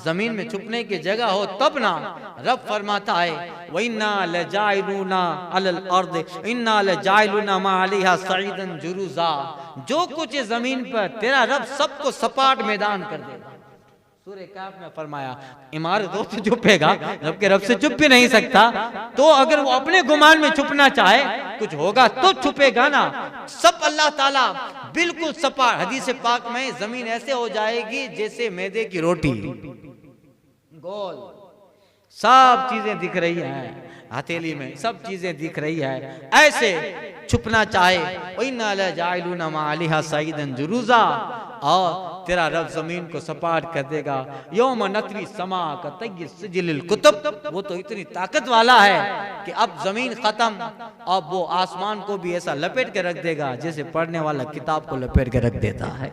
जमीन में छुपने की जगह हो तब ना। रब फरमाता है वइन्ना लजाइलूना अलल अर्द इन्ना लजाइलूना मा अलैहा सईदन जुरूजा। जो कुछ है जमीन पर तेरा रब सबको सपाट मैदान कर देगा। सूरह काफ में फरमाया इमारतों से छुपेगा, रब के रब से छुप भी नहीं सकता। तो अगर वो अपने गुमान में छुपना चाहे कुछ होगा तो छुपेगा ना। सब अल्लाह ताला बिल्कुल सपाट। हदीस पाक में जमीन ऐसे हो जाएगी जैसे मैदे की रोटी, गोल, सब चीजें दिख रही हैं हथेली में, सब चीजें दिख रही है। ऐसे छुपना चाहे वइन्ना लजाइलूना मा अलैहा सईदन जुरूजा, और तेरा रब जमीन को सपाट कर देगा। यौम नतवी समा का तय्यि सिजिलिल कुतुब। वो तो इतनी ताकत वाला है कि अब जमीन खत्म, अब वो आसमान को भी ऐसा लपेट के रख देगा जैसे पढ़ने वाला किताब को लपेट के रख देता है।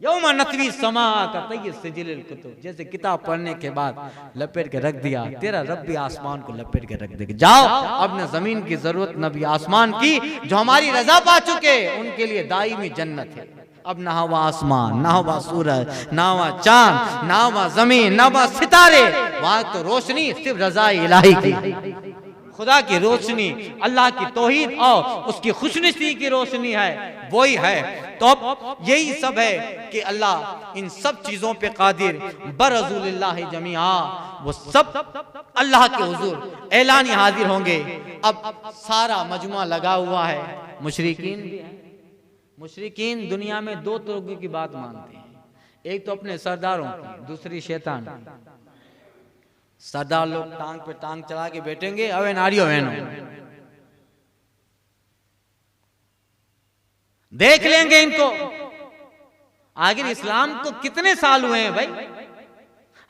यौम नतवी समा का तय्यि सिजिलिल कुतुब, जैसे किताब पढ़ने के बाद लपेट के रख दिया, तेरा रब भी आसमान को लपेट के रख देगा। जाओ, अब न जमीन की जरूरत न भी आसमान की। जो हमारी रजा पा चुके उनके लिए दायमी जन्नत है। अब ना हुआ आसमान, ना हुआ सूरज, ना हुआ चांद, ना हुआ जमीन, ना हुआ सितारे, वहां तो रोशनी सिर्फ रजा इलाही की, खुदा की रोशनी, अल्लाह की तौहीद और उसकी खुशनसीबी की रोशनी है, वही है। तो अब यही सब है कि अल्लाह इन सब चीजों पे कादिर बरज़ुलिल्लाह जमीआ। वो सब अल्लाह के हुजूर ऐलानी हाजिर होंगे। अब सारा मजमुआ लगा हुआ है, मुशरिकीन भी है। मुशरिकीन दुनिया में दो तरह की बात मानते हैं, एक तो अपने सरदारों की, दूसरी शैतान। सरदार लोग टांग पे टांग चला के बैठेंगे, अवे नारियो बहनो देख लेंगे इनको। आखिर इस्लाम को कितने साल हुए हैं भाई?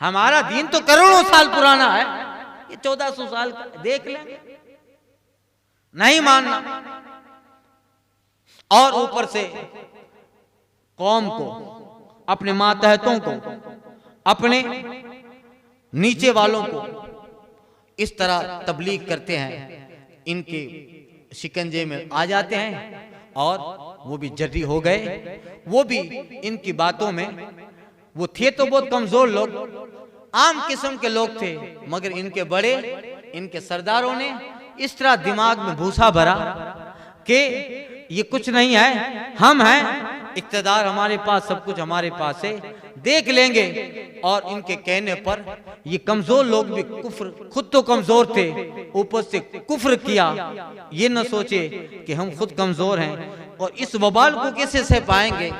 हमारा दीन तो करोड़ों साल पुराना है, ये 1400 साल का, देख लेंगे। नहीं मानना। और ऊपर से कौम को, अपने मातहतों को, अपने नीचे वालों को इस तरह तबलीग करते हैं, इनके शिकंजे में आ जाते हैं। और वो भी जर्री हो गए, वो भी इनकी बातों में, वो थे तो बहुत कमजोर लोग, आम किस्म के लोग थे, मगर इनके बड़े, इनके सरदारों ने इस तरह दिमाग में भूसा भरा कि ये कुछ नहीं है, हम हैं, इक़्तिदार हमारे पास, सब कुछ हमारे पास है, देख लेंगे। और इनके कहने पर ये कमजोर लोग भी कुफ्र, खुद तो कमजोर थे, ऊपर से कुफ्र किया। ये न सोचे कि हम खुद कमजोर हैं और इस वबाल को कैसे सह पाएंगे।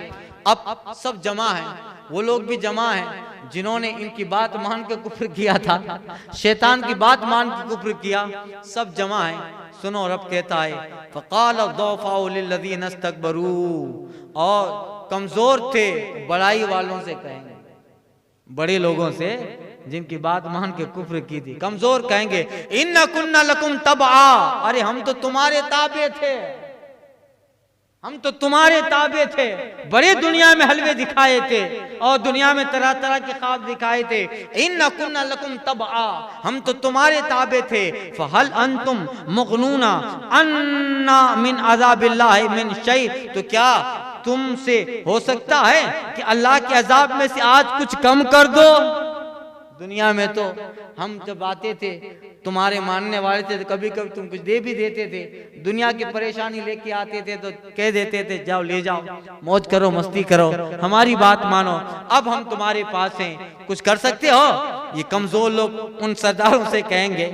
अब सब जमा हैं, वो लोग भी जमा हैं जिन्होंने इनकी बात मान के कुफ्र किया था, शैतान की बात मान के कुफ्र किया, सब जमा हैं। सुनो, रब कहता है फ़क़ाल दुअफ़ाउ लिल्लज़ीना इस्तकबरू, और कमजोर थे बड़ाई वालों से कहेंगे, बड़े लोगों से जिनकी बात मान के कुफ्र की थी, कमजोर कहेंगे इन्ना कुन्ना लकुम तबआ, अरे हम तो तुम्हारे ताबे थे, हम तो तुम्हारे ताबे थे, बड़े दुनिया में हलवे दिखाए थे और दुनिया में तरह तरह के ख्वाब दिखाए थे। इन्ना कुन्ना लकुम तबआ, हम तो तुम्हारे ताबे थे। फहल अंतुम मुगनूना अन्ना मिन अज़ाबिल्लाहि मिन शै, तो क्या तुमसे हो सकता है कि अल्लाह के अजाब में से आज कुछ कम कर दो? दुनिया में तो हम जब आते थे, तुम्हारे मानने वाले थे, तो कभी कभी तुम कुछ दे भी देते थे, दुनिया की परेशानी लेके आते थे तो कह देते थे जाओ ले जाओ, मौज करो, मस्ती करो, हमारी बात मानो। अब हम तुम्हारे पास हैं, कुछ कर सकते हो? ये कमजोर लोग उन सरदारों से कहेंगे,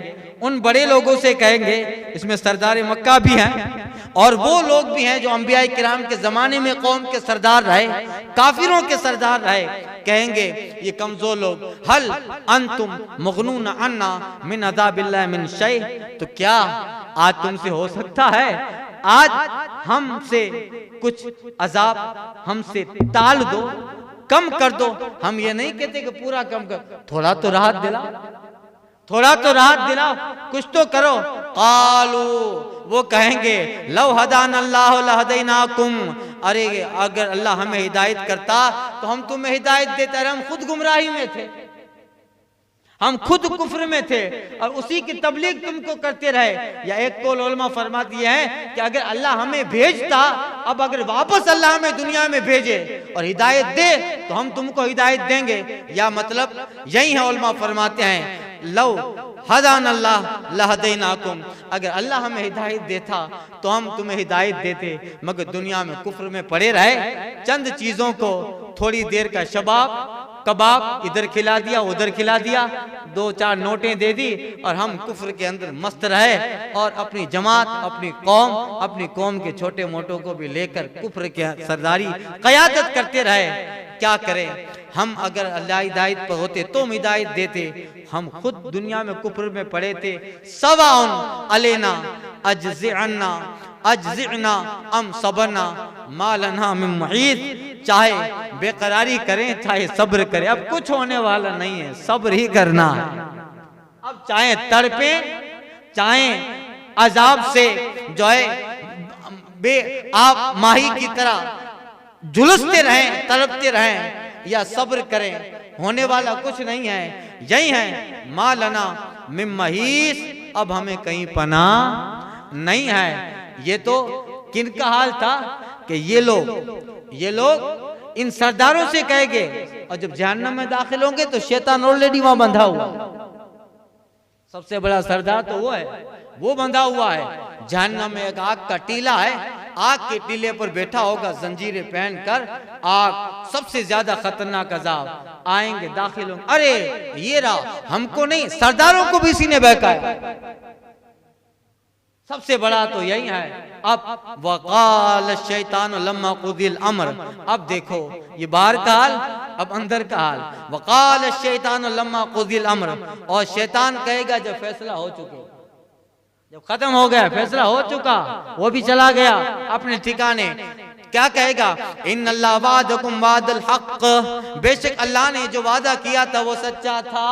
उन बड़े लोगों से कहेंगे, इसमें सरदार मक्का भी हैं और वो लोग भी हैं जो अंबिया किराम के ज़माने में कौम के सरदार रहे, काफिरों के सरदार रहे, कहेंगे ये कमज़ोर लोग, हल अंतुम मुगनून अन्ना मिन अज़ाबिल्लाह मिन शै, तो क्या आज तुमसे हो सकता है आज हमसे कुछ अजाब हमसे टाल दो, कम कर दो। हम ये नहीं कहते कि पूरा कम कर, थोड़ा तो राहत दिला, थोड़ा तो राहत दिलाओ, कुछ तो करो। कालू, वो कहेंगे लव हदान अल्लाह लहदैनाकुम, अरे अगर अल्लाह हमें हिदायत करता तो हम तुम्हें हिदायत देते, हम खुद गुमराही में थे, हम खुद कुफ्र में थे और उसी की तबलीग तुमको करते रहे। या एक कौल उलमा फरमाती है कि अगर अल्लाह हमें भेजता, अब अगर वापस अल्लाह हमें दुनिया में भेजे और हिदायत दे तो हम तुमको हिदायत देंगे। या मतलब यही है, उलमा फरमाते हैं लव हदान अल्लाह लहदैनाकुम, अगर अल्लाह हमें हिदायत देता तो हम तुम्हें हिदायत देते, मगर दुनिया में कुफ्र में पड़े रहे, चंद चीजों को थोड़ी देर का शबाब कबाब इधर खिला दिया उधर खिला दिया, 2-4 नोटें दे दी और हम कुफ्र के अंदर मस्त रहे और अपनी जमात अपनी कौम के छोटे मोटों को भी लेकर कुफ्र के सरदारी क़यादत करते रहे। क्या करें हम, अगर अल्लाह हिदायत पर होते तो हम हिदायत देते, हम खुद दुनिया में कुफ्र में पड़े थे। सवाउन अलैना अजज़िअना अजज़िअना अम सबरना मा लना मिन महीद, चाहे बेकरारी करें चाहे सब्र करें, अब कुछ होने वाला नहीं है, सब्र ही करना है। अब चाहे तड़पे चाहे अजाब से जो है आप माही की तरह झुलसते रहें, तड़पते रहें, या सब्र करें, होने वाला कुछ नहीं है। यही है मा लना मिन महीस, अब हमें कहीं पनाह नहीं है। ये तो किनका हाल था कि ये लोग इन सरदारों से कहेंगे, और जब जहन्नम में दाखिल होंगे तो शैतान ऑलरेडी वहां बंधा हुआ, सबसे बड़ा सरदार तो वो है, वो बंधा हुआ है। जहन्नम में एक आग का टीला है, आग के टीले पर बैठा होगा जंजीरें पहनकर, आग सबसे ज्यादा खतरनाक अजाब, आएंगे दाखिल होंगे, अरे ये रहा, हमको नहीं सरदारों को भी इसी ने बहकाया। सबसे बड़ा तो यही है। अब वक़ाल शैतान लम्मा कुदिल अम्र, अब देखो ये बाहर का हाल, अब अंदर का हाल। वक़ाल शैतान लम्मा कुदिल अम्र, और शैतान कहेगा जब फैसला हो चुके, जब खत्म हो गया, फैसला हो चुका, वो भी चला गया अपने ठिकाने, क्या कहेगा? इन्नल्लाह वादकुम वादल हक़, बेशक अल्लाह ने जो वादा किया था वो सच्चा था।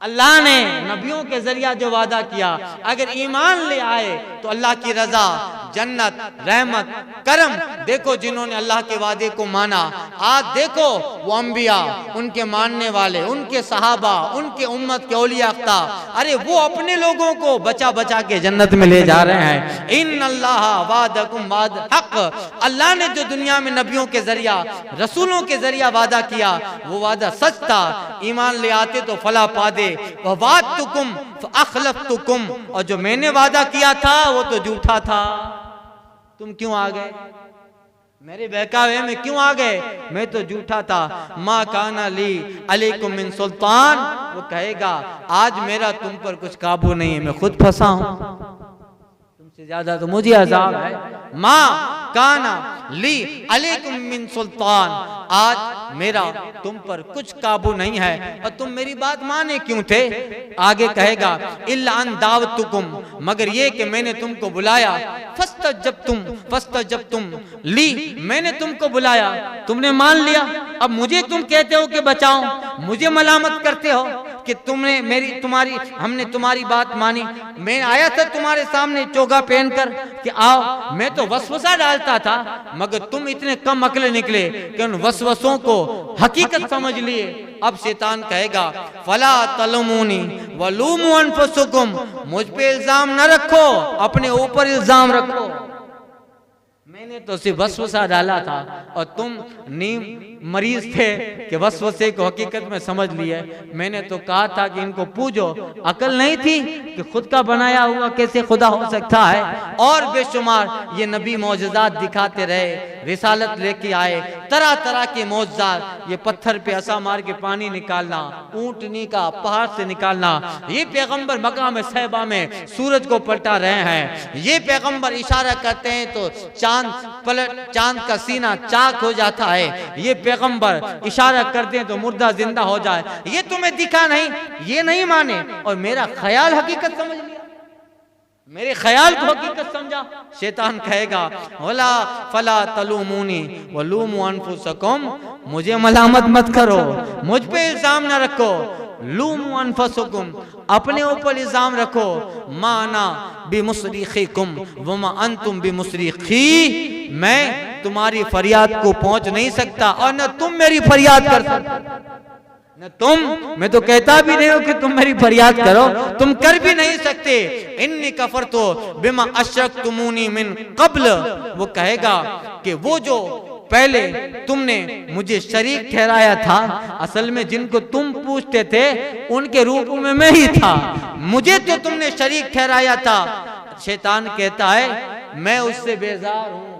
अल्लाह ने नबियों के जरिया जो वादा किया, अगर ईमान ले आए तो अल्लाह की रजा, जन्नत, रहमत, करम। देखो जिन्होंने अल्लाह के वादे को माना, आज देखो वो अंबिया, उनके मानने वाले, उनके सहाबा, उनके उम्मत के औलिया अख्ता, अरे वो अपने लोगों को बचा बचा के जन्नत में ले जा रहे हैं। इन्नल्लाह वादकुम वाद हक़, अल्लाह ने जो दुनिया में नबियों के जरिया, रसूलों के जरिया वादा किया, वो वादा सच था। ईमान ले आते तो फला पा दे, ववादतुकुम फअखलफ्तुकुम, और जो मैंने वादा किया था वो तो झूठा था। तुम क्यों आ गए मेरे बहकावे में, क्यों आ गए? मैं तो झूठा था। मा काना ली अलैकुम मिन सुल्तान, वो कहेगा आज मेरा तुम पर कुछ काबू नहीं है, मैं खुद फंसा हूं, तुमसे ज्यादा तो मुझे अजाब है। मा काना ली अलैकुम मिन सुल्तान, आज मेरा तुम पर कुछ काबू नहीं है, और तुम मेरी बात माने क्यों थे? आगे कहेगा इल्ला अन दावतुकुम, मगर ये कि मैंने तुमको बुलाया, फस्तजबतुम ली, मैंने तुमको बुलाया, तुमने मान लिया, अब मुझे तुम कहते हो कि बचाओ, मुझे मलामत करते हो कि हमने तुम्हारी बात मानी। मैं आया था तुम्हारे सामने चोगा पहनकर कि आओ, मैं तो वसवसा डालता था, मगर तुम इतने कम अक्ल निकले कि उन वसवसों को हकीकत समझ लिए। अब शैतान कहेगा फला तलमुनी वलूमु अनफुसकुम, मुझ पे इल्जाम न रखो, अपने ऊपर इल्जाम रखो। मैंने मैंने तो सिर्फ वसवसा डाला था और तुम नीम मरीज थे कि वसवसे को हकीकत में समझ लिए। मैंने तो कहा था कि इनको पूजो, अकल नहीं थी कि खुद का बनाया हुआ कैसे खुदा हो सकता है। और बेशुमार ये नबी मौजज़ात दिखाते रहे, रिसालत लेके आए, तरह तरह के मौजज़ात, ये पत्थर पे ऐसा मार के पानी निकालना, ऊंटनी का पहाड़ से निकालना, ये पैगंबर मकाम सहबा में सूरज को पलटा रहे हैं, ये पैगंबर इशारा करते हैं तो चांद का सीना चाक हो जाता है, ये पैगंबर इशारा करते हैं तो मुर्दा जिंदा हो जाए। ये तुम्हें दिखा नहीं, ये नहीं माने और मेरा ख्याल हकीकत समझ लिया, मेरे ख्याल को हकीकत समझा। शैतान कहेगा वला फला तलूमूनी वलूमू अनफुसकुम, मुझे मलामत मत करो, मुझ पे इल्जाम ना रखो। लूमू अनफुसकुम, अपने ऊपर इल्जाम रखो। माना बिमुसरिखिकुम वमा अंतुम बिमुसरिखी, मैं तुम्हारी फरियाद को पहुंच नहीं सकता और न तुम मेरी फरियाद कर सकते, न तुम, मैं तो कहता भी नहीं हूं कि तुम मेरी फरियाद करो, तुम कर भी नहीं सकते। इन्नी कफरतो बिमा अशरक्तुमूनी मिन कब्ल, वो कहेगा कि वो जो पहले तुमने मुझे शरीक ठहराया था, असल में जिनको तुम पूछते थे उनके रूप में मैं ही था, मुझे तो तुमने शरीक ठहराया था। शैतान कहता है मैं उससे बेजार हूं,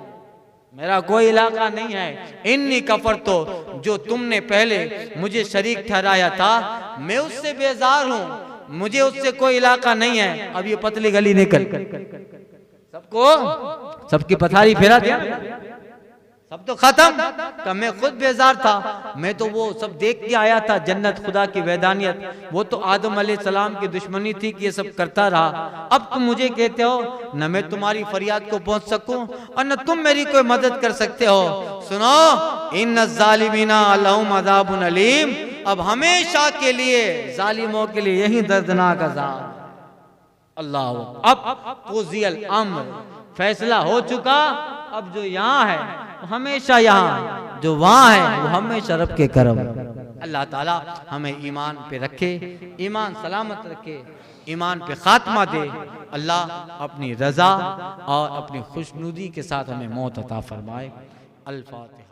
मेरा कोई इलाका नहीं है। इन्नी कफर तो, जो तुमने पहले मुझे शरीक ठहराया था, मैं उससे बेजार हूं, मुझे उससे कोई इलाका नहीं है। अब ये पतली गली निकल सबकी पथारी फेरा दिया, सब तो खत्म। तो मैं खुद बेजार था, मैं तो वो सब देख के आया था, जन्नत, खुदा की वैदानियत। वो तो आदम अलैहिस्सलाम की दुश्मनी थी कि ये सब करता रहा। अब तुम मुझे कहते हो न मैं तुम्हारी फरियाद को पहुंच सकूं और न तुम मेरी कोई मदद कर सकते हो। सुनो, इन्न ज़ालिमीना लहुम अज़ाबुन अलीम, अब हमेशा के लिए जालिमों के लिए यही दर्दनाक अज़ाब। अल्लाह, अब कुज़ियल अम्र, फैसला हो चुका। अब जो यहाँ है वो हमेशा यहाँ, जो वहाँ है वो हमेशा रब के करम। अल्लाह ताला हमें ईमान पे रखे, ईमान सलामत रखे, ईमान पे खात्मा दे। अल्लाह अपनी रजा और अपनी खुशनुदी के साथ हमें मौत अता फरमाए। अल फातिहा।